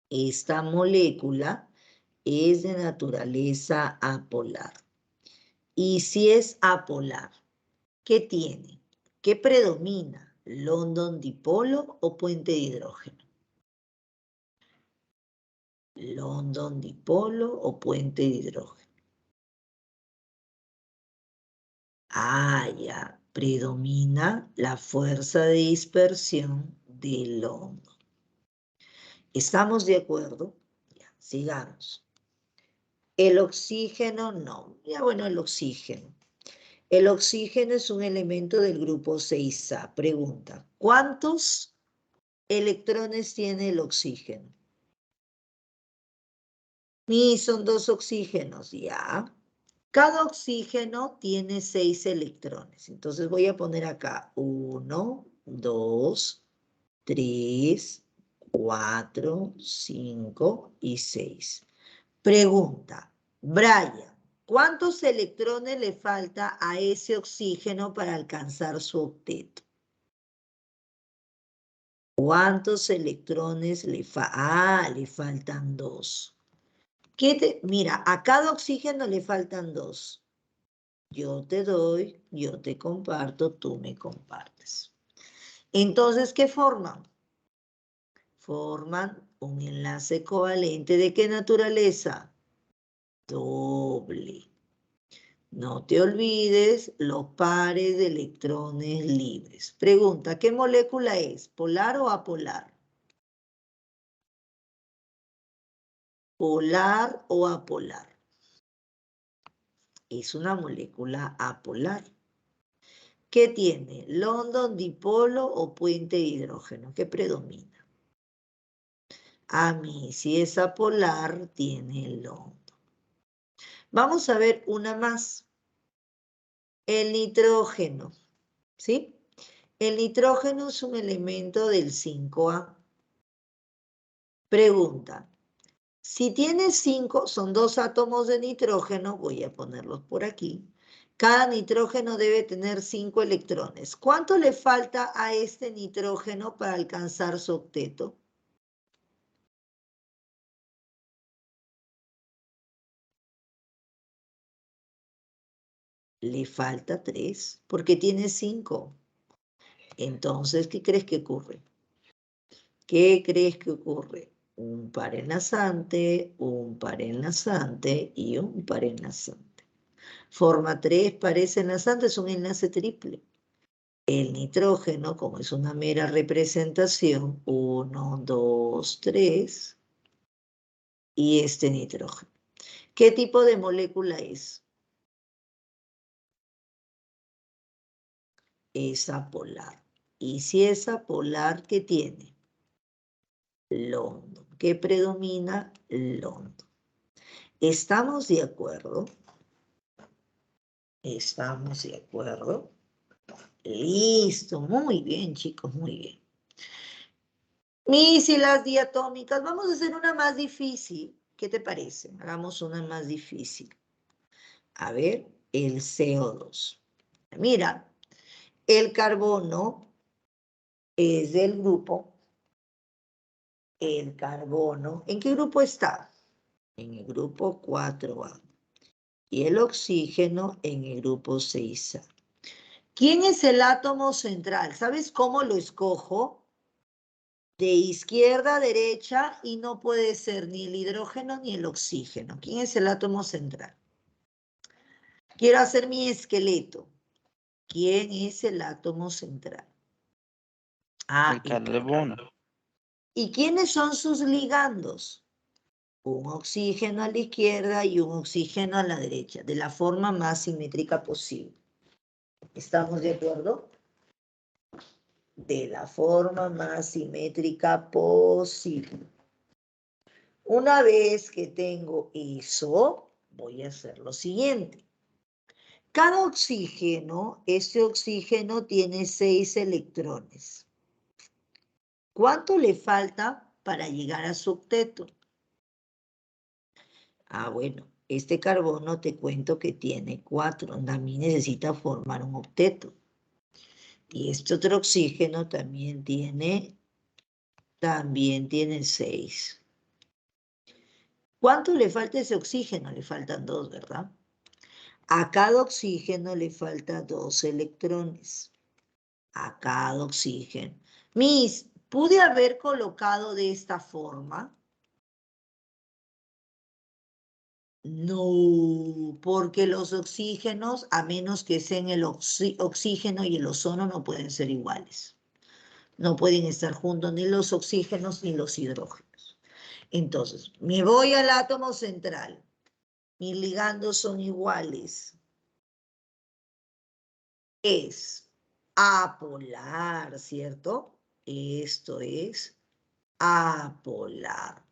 Esta molécula es de naturaleza apolar. Y si es apolar, ¿qué tiene? ¿Qué predomina? ¿London dipolo o puente de hidrógeno? London dipolo o puente de hidrógeno. Ah, ya. Predomina la fuerza de dispersión de London. ¿Estamos de acuerdo? Ya, sigamos. El oxígeno no. Ya bueno, el oxígeno. El oxígeno es un elemento del grupo 6A. Pregunta, ¿cuántos electrones tiene el oxígeno? Y son 2 oxígenos, ya. Cada oxígeno tiene 6 electrones. Entonces voy a poner acá 1, 2, 3, 4, 5 y 6. Pregunta, Brian, ¿cuántos electrones le falta a ese oxígeno para alcanzar su octeto? ¿Cuántos electrones le faltan? Ah, le faltan 2. Mira, a cada oxígeno le faltan 2. Yo te doy, yo te comparto, tú me compartes. Entonces, ¿qué forman? Forman un enlace covalente. ¿De qué naturaleza? Doble. No te olvides los pares de electrones libres. Pregunta, ¿qué molécula es? ¿Polar o apolar? ¿Polar o apolar? Es una molécula apolar. ¿Qué tiene? ¿London dipolo o puente de hidrógeno? ¿Qué predomina? A mí, si es apolar, tiene London. Vamos a ver una más. El nitrógeno, ¿sí? El nitrógeno es un elemento del 5A. Pregunta, si tiene 5, son 2 átomos de nitrógeno, voy a ponerlos por aquí. Cada nitrógeno debe tener 5 electrones. ¿Cuánto le falta a este nitrógeno para alcanzar su octeto? Le falta 3, porque tiene 5. Entonces, ¿qué crees que ocurre? ¿Qué crees que ocurre? Un par enlazante, un par enlazante y un par enlazante. Forma 3 pares enlazantes, un enlace triple. El nitrógeno, como es una mera representación, 1, 2, 3, y este nitrógeno. ¿Qué tipo de molécula es? Es apolar. Y si es apolar, ¿qué tiene? London. ¿Qué predomina? London. ¿Estamos de acuerdo? ¿Estamos de acuerdo? Listo, muy bien, chicos, muy bien. Mis y las diatómicas, vamos a hacer una más difícil. ¿Qué te parece? Hagamos una más difícil. A ver, el CO2. Mira, el carbono es del grupo. El carbono, ¿en qué grupo está? En el grupo 4A. Y el oxígeno en el grupo 6A. ¿Quién es el átomo central? ¿Sabes cómo lo escojo? De izquierda a derecha y no puede ser ni el hidrógeno ni el oxígeno. ¿Quién es el átomo central? Quiero hacer mi esqueleto. ¿Quién es el átomo central? Ah, El carbono. ¿Y quiénes son sus ligandos? Un oxígeno a la izquierda y un oxígeno a la derecha, de la forma más simétrica posible. ¿Estamos de acuerdo? De la forma más simétrica posible. Una vez que tengo eso, voy a hacer lo siguiente. Cada oxígeno, este oxígeno tiene 6 electrones. ¿Cuánto le falta para llegar a su octeto? Ah, bueno, este carbono te cuento que tiene 4. También necesita formar un octeto. Y este otro oxígeno también tiene 6. ¿Cuánto le falta a ese oxígeno? Le faltan 2, ¿verdad? A cada oxígeno le faltan 2 electrones. A cada oxígeno. Miss, ¿pude haber colocado de esta forma? No, porque los oxígenos, a menos que sean el oxígeno y el ozono, no pueden ser iguales. No pueden estar juntos ni los oxígenos ni los hidrógenos. Entonces, me voy al átomo central. Mis ligandos son iguales. Es apolar, ¿cierto? Esto es apolar.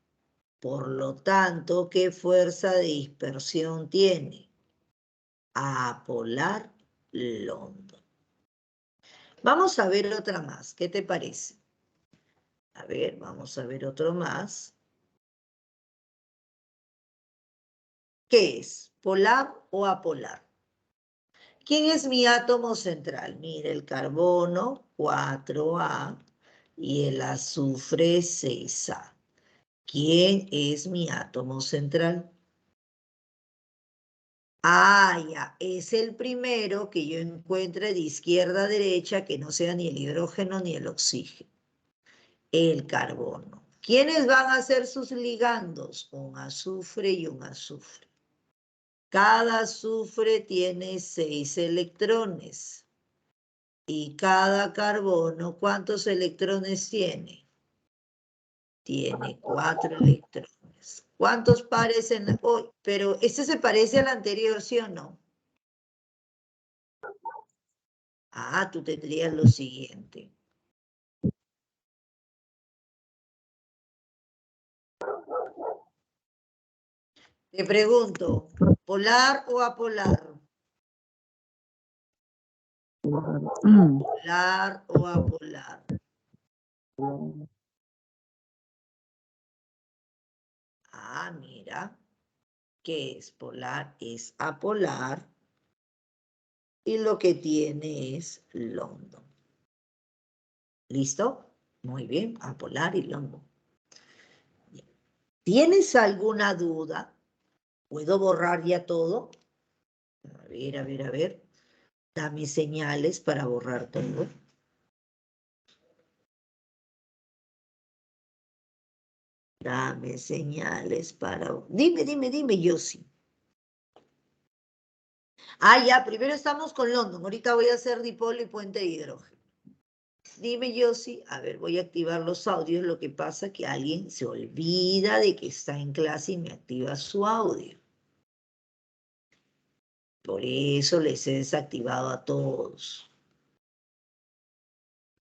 Por lo tanto, ¿qué fuerza de dispersión tiene? Apolar London. Vamos a ver otra más. ¿Qué te parece? A ver, vamos a ver otro más. ¿Qué es? ¿Polar o apolar? ¿Quién es mi átomo central? Mira, el carbono, 4A, y el azufre, 6A. ¿Quién es mi átomo central? Ah, ya, es el primero que yo encuentre de izquierda a derecha que no sea ni el hidrógeno ni el oxígeno. El carbono. ¿Quiénes van a ser sus ligandos? Un azufre y un azufre. Cada azufre tiene 6 electrones. Y cada carbono, ¿cuántos electrones tiene? Tiene 4 electrones. ¿Cuántos pares en oh, pero este se parece al anterior, ¿sí o no? Ah, tú tendrías lo siguiente. Te pregunto, ¿polar o apolar? ¿Polar o apolar? Ah, mira, ¿qué es polar? Es apolar y lo que tiene es London. ¿Listo? Muy bien, apolar y London. ¿Tienes alguna duda? ¿Puedo borrar ya todo? A ver, a ver, a ver. Dame señales para borrar todo. Dame señales para... Dime, Yossi. Ah, ya, primero estamos con London. Ahorita voy a hacer dipolo y puente de hidrógeno. Dime, Yossi. A ver, voy a activar los audios. Lo que pasa es que alguien se olvida de que está en clase y me activa su audio. Por eso les he desactivado a todos.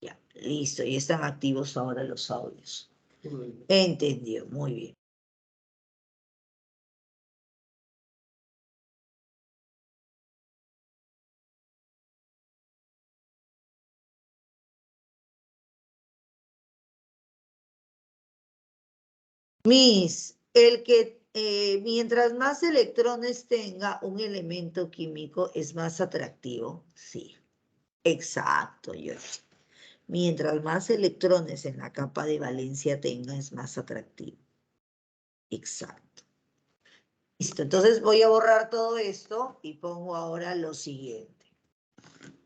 Ya, listo. Y están activos ahora los audios. Entendido, muy bien. Mientras más electrones tenga un elemento químico, es más atractivo. Sí, exacto, yo. Mientras más electrones en la capa de valencia tenga, es más atractivo. Exacto. Listo, entonces voy a borrar todo esto y pongo ahora lo siguiente.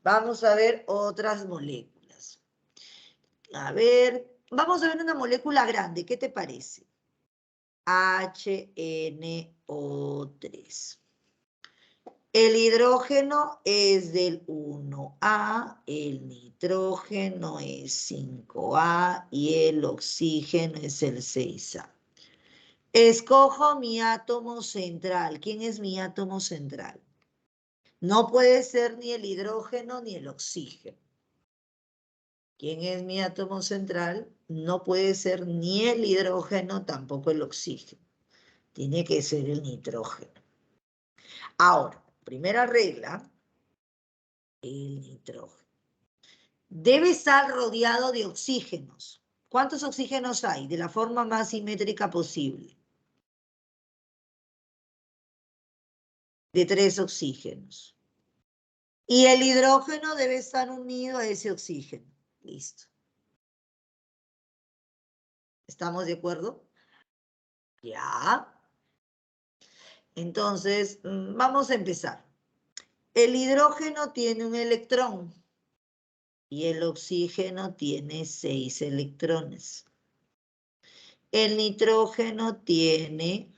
Vamos a ver otras moléculas. A ver, vamos a ver una molécula grande, ¿qué te parece? HNO3. El hidrógeno es del 1A, el nitrógeno es 5A y el oxígeno es el 6A. Escojo mi átomo central. ¿Quién es mi átomo central? No puede ser ni el hidrógeno ni el oxígeno. ¿Quién es mi átomo central? No puede ser ni el hidrógeno, tampoco el oxígeno. Tiene que ser el nitrógeno. Ahora, primera regla, el nitrógeno. Debe estar rodeado de oxígenos. ¿Cuántos oxígenos hay? De la forma más simétrica posible. De 3 oxígenos. Y el hidrógeno debe estar unido a ese oxígeno. Listo. ¿Estamos de acuerdo? Ya. Entonces, vamos a empezar. El hidrógeno tiene un electrón y el oxígeno tiene 6 electrones. El nitrógeno tiene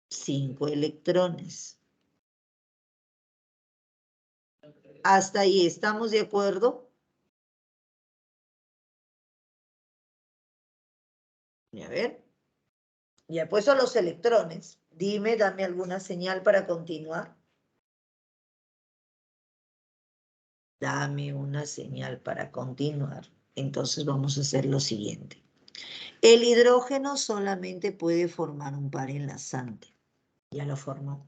5 electrones. Hasta ahí, ¿estamos de acuerdo? A ver. Ya he puesto los electrones. Dime, dame alguna señal para continuar. Dame una señal para continuar. Entonces vamos a hacer lo siguiente. El hidrógeno solamente puede formar un par enlazante. Ya lo formó.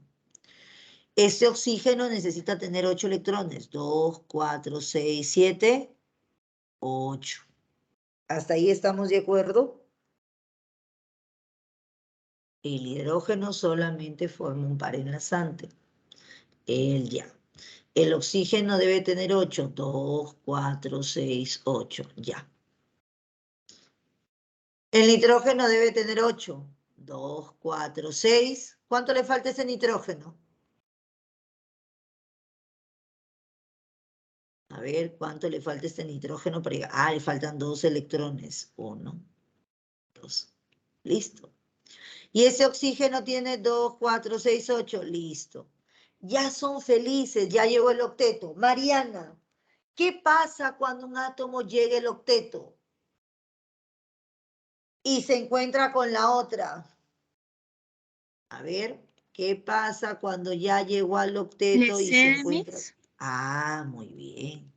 Este oxígeno necesita tener 8 electrones. 2, 4, 6, 7, 8. ¿Hasta ahí estamos de acuerdo? El hidrógeno solamente forma un par enlazante. El ya. El oxígeno debe tener 8. 2, 4, 6, 8. Ya. El nitrógeno debe tener 8. 2, 4, 6. ¿Cuánto le falta a ese nitrógeno? A ver, ¿cuánto le falta a este nitrógeno para llegar? Ah, le faltan 2 electrones. 1, 2. Listo. Y ese oxígeno tiene 2, 4, 6, 8. Listo. Ya son felices, ya llegó el octeto. Mariana, ¿qué pasa cuando un átomo llega al octeto y se encuentra con la otra? A ver, ¿qué pasa cuando ya llegó al octeto y se encuentra? Ah, muy bien.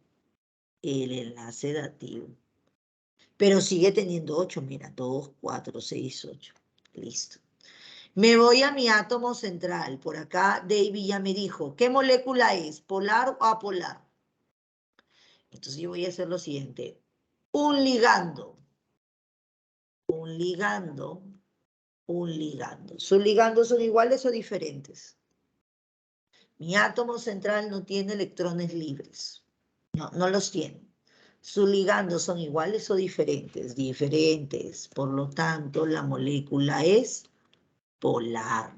El enlace dativo. Pero sigue teniendo 8, mira, 2, 4, 6, 8. Listo. Me voy a mi átomo central. Por acá David ya me dijo, ¿qué molécula es? ¿Polar o apolar? Entonces yo voy a hacer lo siguiente. Un ligando. Un ligando. Un ligando. ¿Sus ligandos son iguales o diferentes? Mi átomo central no tiene electrones libres. No los tiene. ¿Sus ligandos son iguales o diferentes? Diferentes. Por lo tanto, la molécula es polar.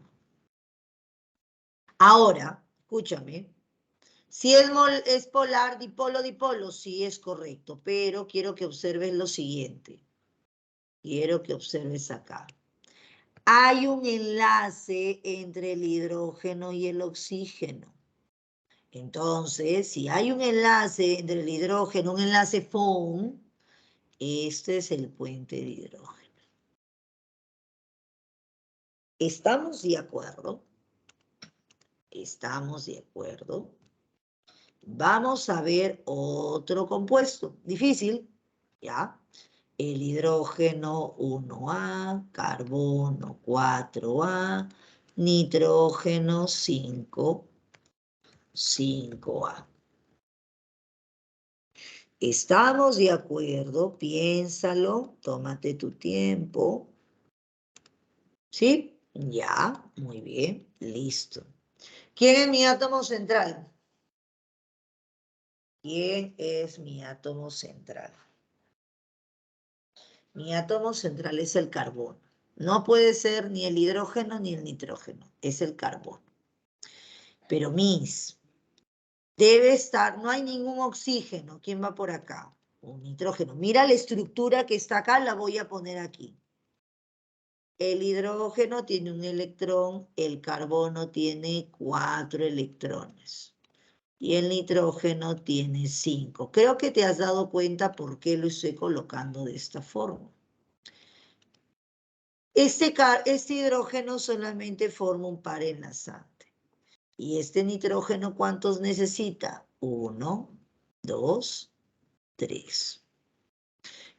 Ahora, escúchame. Si es polar, dipolo, dipolo, sí es correcto, pero quiero que observes lo siguiente. Quiero que observes acá. Hay un enlace entre el hidrógeno y el oxígeno. Entonces, si hay un enlace entre el hidrógeno, un enlace FON, este es el puente de hidrógeno. ¿Estamos de acuerdo? ¿Estamos de acuerdo? Vamos a ver otro compuesto. Difícil, ¿ya? El hidrógeno 1A, carbono 4A, nitrógeno 5A. ¿Estamos de acuerdo? Piénsalo, tómate tu tiempo. ¿Sí? Ya, muy bien, listo. ¿Quién es mi átomo central? ¿Quién es mi átomo central? Mi átomo central es el carbono. No puede ser ni el hidrógeno ni el nitrógeno, es el carbono. Pero debe estar, no hay ningún oxígeno. ¿Quién va por acá? Un nitrógeno. Mira la estructura que está acá, la voy a poner aquí. El hidrógeno tiene un electrón, el carbono tiene 4 electrones. Y el nitrógeno tiene 5. Creo que te has dado cuenta por qué lo estoy colocando de esta forma. Este hidrógeno solamente forma un par enlazante. ¿Y este nitrógeno cuántos necesita? 1, 2, 3.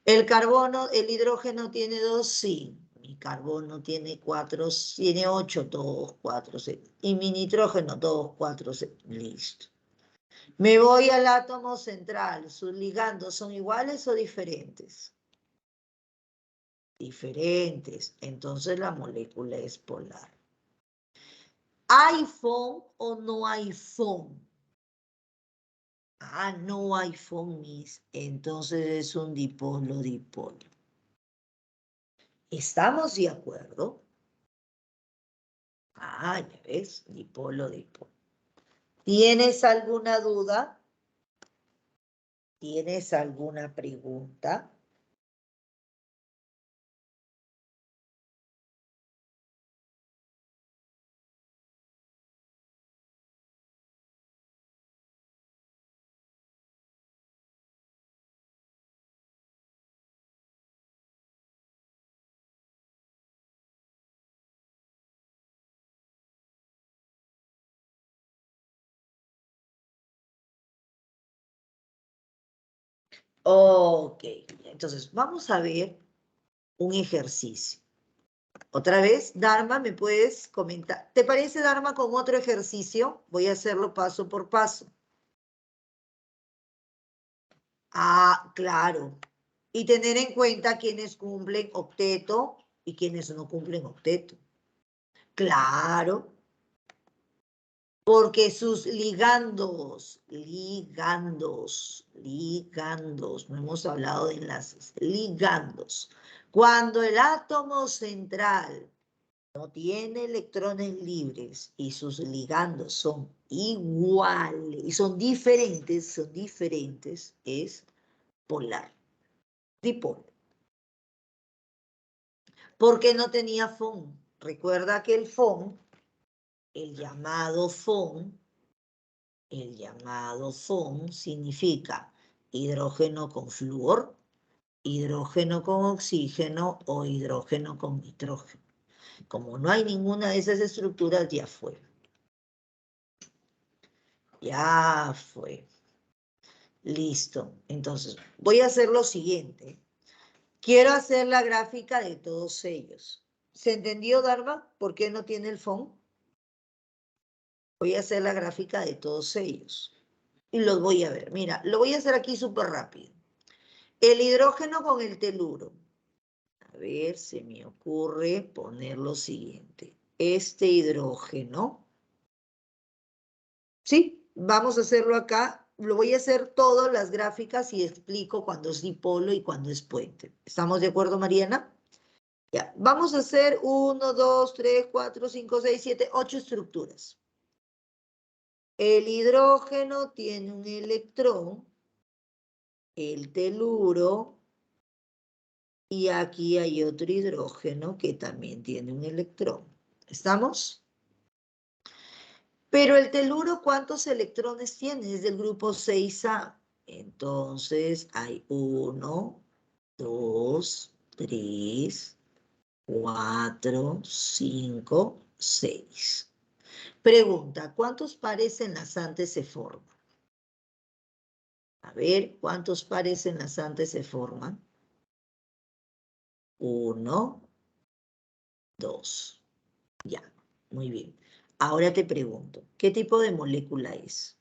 El carbono, el hidrógeno tiene 2, sí. Mi carbono tiene 4, tiene 8, 2, 4, 6. Y mi nitrógeno, 2, 4, 6. Listo. Me voy al átomo central. ¿Sus ligandos son iguales o diferentes? Diferentes. Entonces la molécula es polar. ¿Hay FON o no hay FON? Ah, no hay FOMIS, entonces es un dipolo-dipolo. ¿Estamos de acuerdo? Ah, ya ves, dipolo-dipolo. ¿Tienes alguna duda? ¿Tienes alguna pregunta? Ok, entonces vamos a ver un ejercicio. Otra vez, Dharma, ¿me puedes comentar? ¿Te parece, Dharma, con otro ejercicio? Voy a hacerlo paso por paso. Ah, claro. Y tener en cuenta quienes cumplen octeto y quienes no cumplen octeto. Claro. Porque sus ligandos, no hemos hablado de enlaces, ligandos. Cuando el átomo central no tiene electrones libres y sus ligandos son iguales, y son diferentes, es polar, dipolo. Porque no tenía FON. Recuerda que el FON, el llamado FON significa hidrógeno con flúor, hidrógeno con oxígeno o hidrógeno con nitrógeno. Como no hay ninguna de esas estructuras, ya fue. Ya fue. Listo. Entonces, voy a hacer lo siguiente. Quiero hacer la gráfica de todos ellos. ¿Se entendió, Dharma? ¿Por qué no tiene el FON? Voy a hacer la gráfica de todos ellos. Y los voy a ver. Mira, lo voy a hacer aquí súper rápido. El hidrógeno con el teluro. A ver, se me ocurre poner lo siguiente. Este hidrógeno. Sí, vamos a hacerlo acá. Lo voy a hacer todas las gráficas y explico cuando es dipolo y cuando es puente. ¿Estamos de acuerdo, Mariana? Ya, vamos a hacer 1, 2, 3, 4, 5, 6, 7, 8 estructuras. El hidrógeno tiene un electrón, el teluro, y aquí hay otro hidrógeno que también tiene un electrón. ¿Estamos? Pero el teluro, ¿cuántos electrones tiene? Es del grupo 6A. Entonces hay 1, 2, 3, 4, 5, 6. Pregunta, ¿cuántos pares enlazantes se forman? A ver, ¿cuántos pares enlazantes se forman? 1, 2. Ya, muy bien. Ahora te pregunto, ¿qué tipo de molécula es?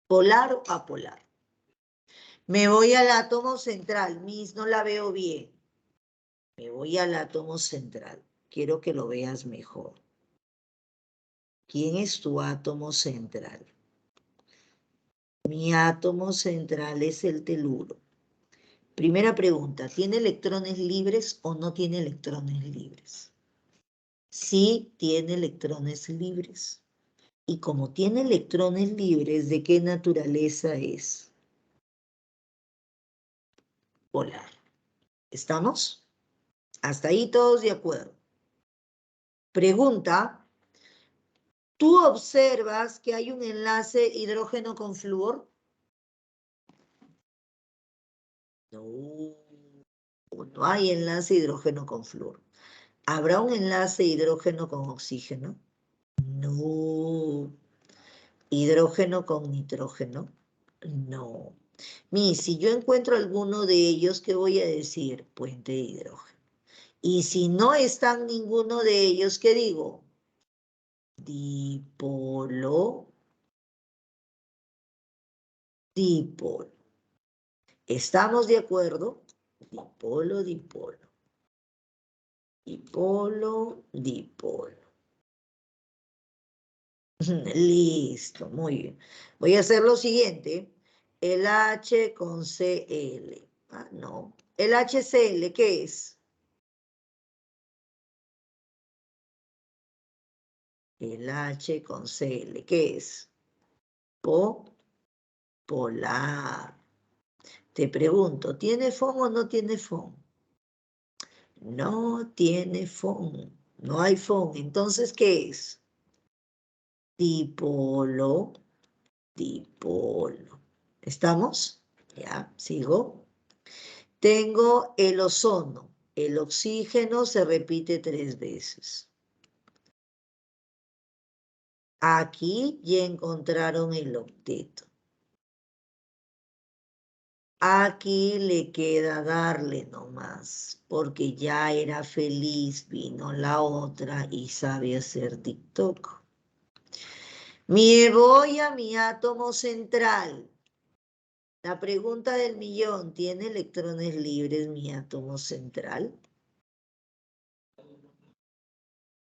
¿Polar o apolar? Me voy al átomo central. Miss, no la veo bien. Me voy al átomo central. Quiero que lo veas mejor. ¿Quién es tu átomo central? Mi átomo central es el teluro. Primera pregunta, ¿tiene electrones libres o no tiene electrones libres? Sí, tiene electrones libres. Y como tiene electrones libres, ¿de qué naturaleza es? Polar. ¿Estamos? Hasta ahí todos de acuerdo. Pregunta, ¿tú observas que hay un enlace hidrógeno con flúor? No, no hay enlace hidrógeno con flúor. ¿Habrá un enlace hidrógeno con oxígeno? No. ¿Hidrógeno con nitrógeno? No. Si yo encuentro alguno de ellos, ¿qué voy a decir? Puente de hidrógeno. Y si no están ninguno de ellos, ¿qué digo? Dipolo, dipolo. ¿Estamos de acuerdo? Dipolo, dipolo. Dipolo, dipolo. Listo, muy bien. Voy a hacer lo siguiente. El H con Cl. Ah, no. El HCl, ¿qué es? El H con Cl, ¿qué es? Polar. Te pregunto, ¿tiene FON o no tiene FON? No tiene FON. No hay FON. Entonces, ¿qué es? Dipolo, dipolo. ¿Estamos? Ya, sigo. Tengo el ozono. El oxígeno se repite 3 veces. Aquí ya encontraron el octeto. Aquí le queda darle nomás, porque ya era feliz, vino la otra y sabe hacer TikTok. Voy a mi átomo central. La pregunta del millón, ¿tiene electrones libres mi átomo central?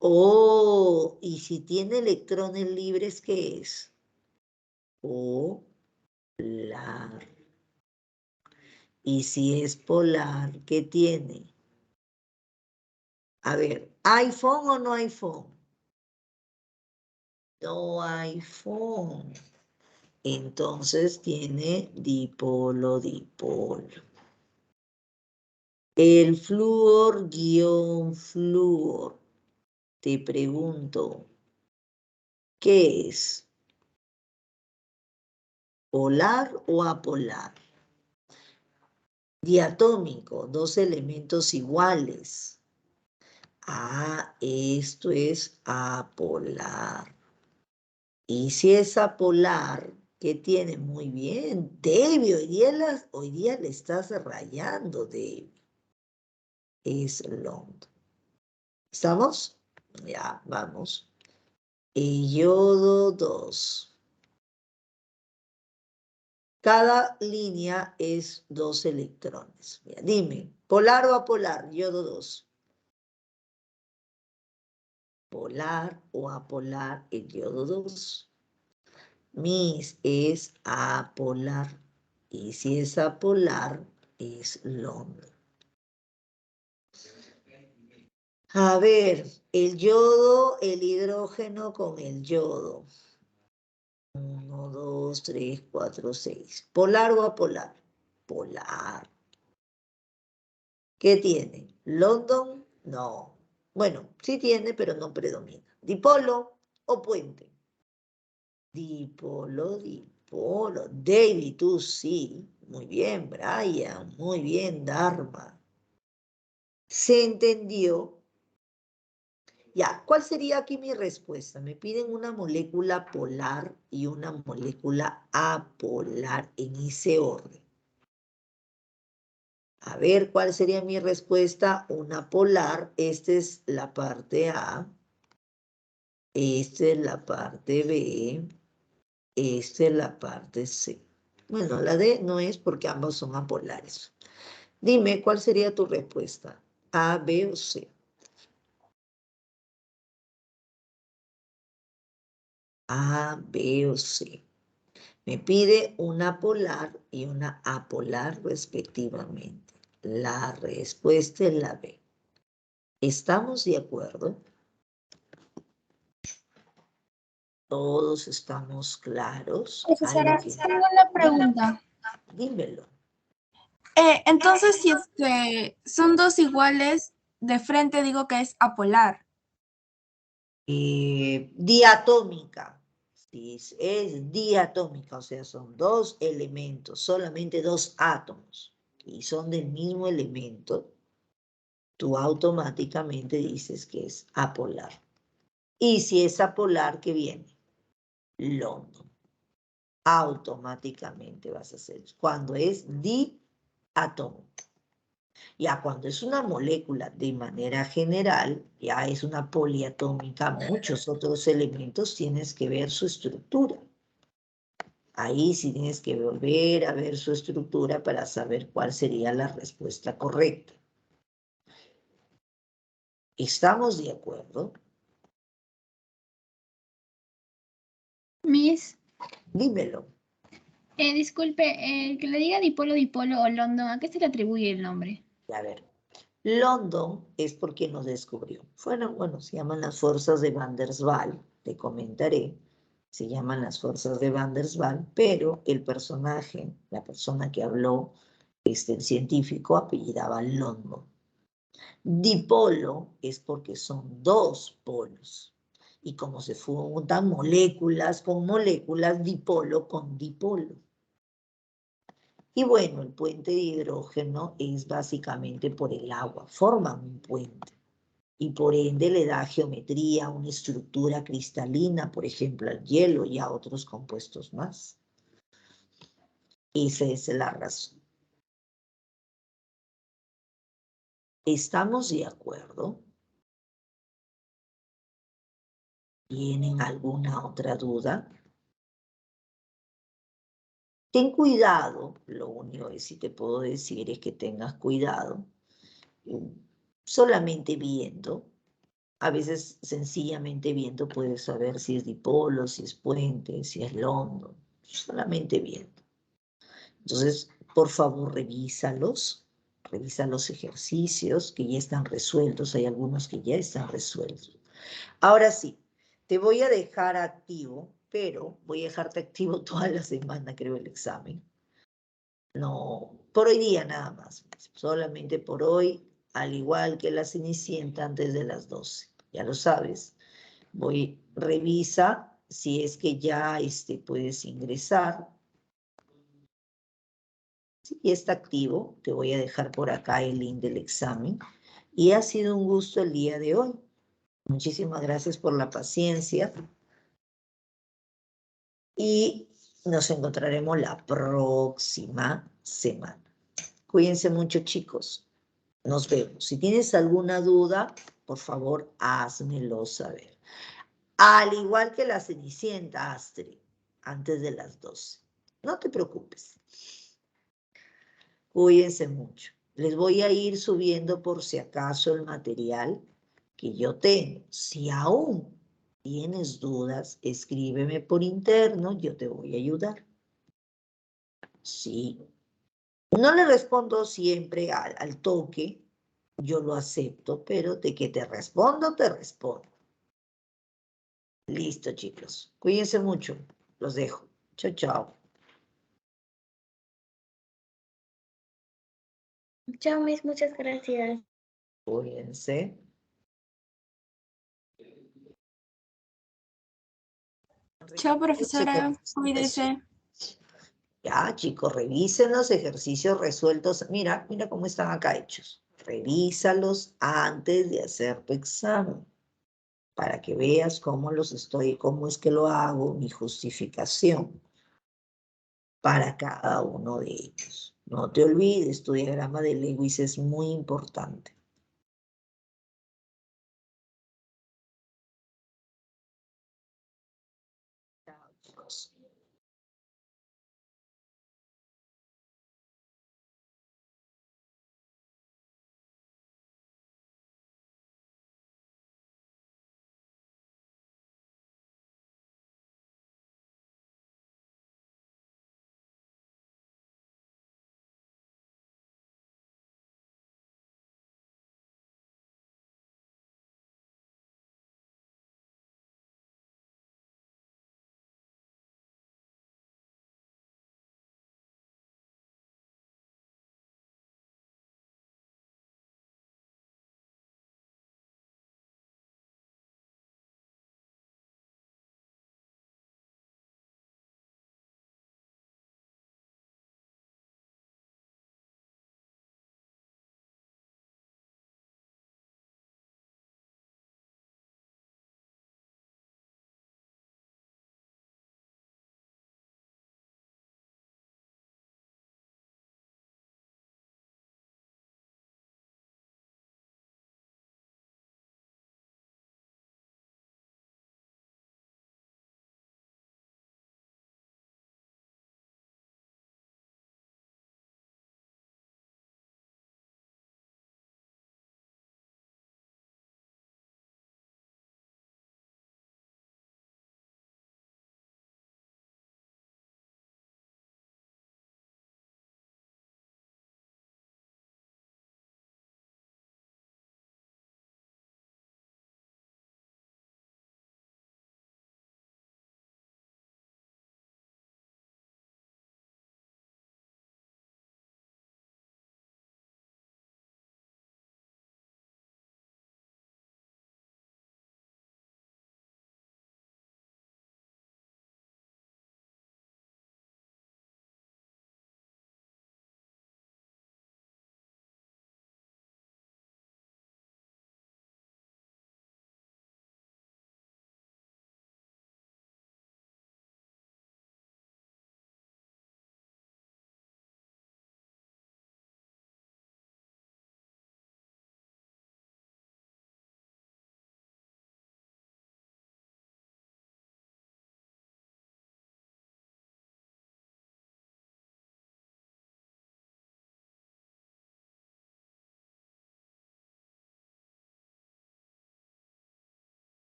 Oh, y si tiene electrones libres, ¿qué es? Polar. Y si es polar, ¿qué tiene? A ver, ¿hay FON o no hay FON? No hay FON. Entonces tiene dipolo, dipolo. El flúor guión flúor. Te pregunto, ¿qué es? ¿Polar o apolar? Diatómico, 2 elementos iguales. Ah, esto es apolar. Y si es apolar, ¿qué tiene? Muy bien, Debbie, hoy día le estás rayando, Debbie. Es London. ¿Estamos? Ya, vamos. Yodo 2. Cada línea es 2 electrones. Mira, dime, ¿polar o apolar? Yodo 2. Polar o apolar el yodo 2. Mis es apolar. Y si es apolar, es London. A ver, el yodo, el hidrógeno con el yodo. 1, 2, 3, 4, 6. ¿Polar o apolar? Polar. ¿Qué tiene? ¿London? No. Bueno, sí tiene, pero no predomina. ¿Dipolo o puente? Dipolo, dipolo. David, tú sí. Muy bien, Brian. Muy bien, Dharma. ¿Se entendió? Ya, ¿cuál sería aquí mi respuesta? Me piden una molécula polar y una molécula apolar en ese orden. A ver, ¿cuál sería mi respuesta? Una polar, esta es la parte A, esta es la parte B, esta es la parte C. Bueno, la D no es porque ambos son apolares. Dime, ¿cuál sería tu respuesta? ¿A, B o C? A, B o C. Me pide una polar y una apolar respectivamente. La respuesta es la B. ¿Estamos de acuerdo? Todos estamos claros. Profesora, tengo una pregunta. Dímelo. Entonces, si es que son dos iguales, de frente digo que es apolar. Diatómica. Si es diatómica, o sea, son 2 elementos, solamente 2 átomos, y son del mismo elemento, tú automáticamente dices que es apolar. Y si es apolar, ¿qué viene? London. Automáticamente vas a hacer. Cuando es diatómico. Ya cuando es una molécula de manera general, ya es una poliatómica, muchos otros elementos tienes que ver su estructura. Ahí sí tienes que volver a ver su estructura para saber cuál sería la respuesta correcta. ¿Estamos de acuerdo? Miss, Dímelo. disculpe, que le diga dipolo, dipolo o London, ¿a qué se le atribuye el nombre? A ver, London es por quien nos descubrió. Bueno, se llaman las fuerzas de Van der Waals, te comentaré. Se llaman las fuerzas de Van der Waals, pero el personaje, la persona que habló, el científico, apellidaba London. Dipolo es porque son dos polos. Y como se juntan moléculas con moléculas, dipolo con dipolo. Y bueno, el puente de hidrógeno es básicamente por el agua, forman un puente. Y por ende le da geometría, una estructura cristalina, por ejemplo, al hielo y a otros compuestos más. Esa es la razón. ¿Estamos de acuerdo? ¿Tienen alguna otra duda? Ten cuidado, lo único que sí te puedo decir es que tengas cuidado. Solamente viendo, a veces sencillamente viendo puedes saber si es dipolo, si es puente, si es London, solamente viendo. Entonces, por favor, revisa los ejercicios que ya están resueltos, hay algunos que ya están resueltos. Ahora sí, te voy a dejar activo, pero voy a dejarte activo toda la semana, creo, el examen. No, por hoy día nada más, solamente por hoy, al igual que la Cenicienta antes de las 12, ya lo sabes. Revisa si es que ya puedes ingresar. Si está activo, te voy a dejar por acá el link del examen. Y ha sido un gusto el día de hoy. Muchísimas gracias por la paciencia. Y nos encontraremos la próxima semana. Cuídense mucho, chicos. Nos vemos. Si tienes alguna duda, por favor, házmelo saber. Al igual que la Cenicienta, Astrid, antes de las 12. No te preocupes. Cuídense mucho. Les voy a ir subiendo por si acaso el material que yo tengo. Si aún tienes dudas, escríbeme por interno, yo te voy a ayudar. Sí. No le respondo siempre al toque, yo lo acepto, pero de que te respondo, te respondo. Listo, chicos. Cuídense mucho. Los dejo. Chao, chao. Chao, Miss, muchas gracias. Cuídense. Chao, profesora. Cuídese. Ya, chicos, revisen los ejercicios resueltos. Mira cómo están acá hechos. Revísalos antes de hacer tu examen, para que veas cómo cómo es que lo hago, mi justificación para cada uno de ellos. No te olvides, tu diagrama de Lewis es muy importante.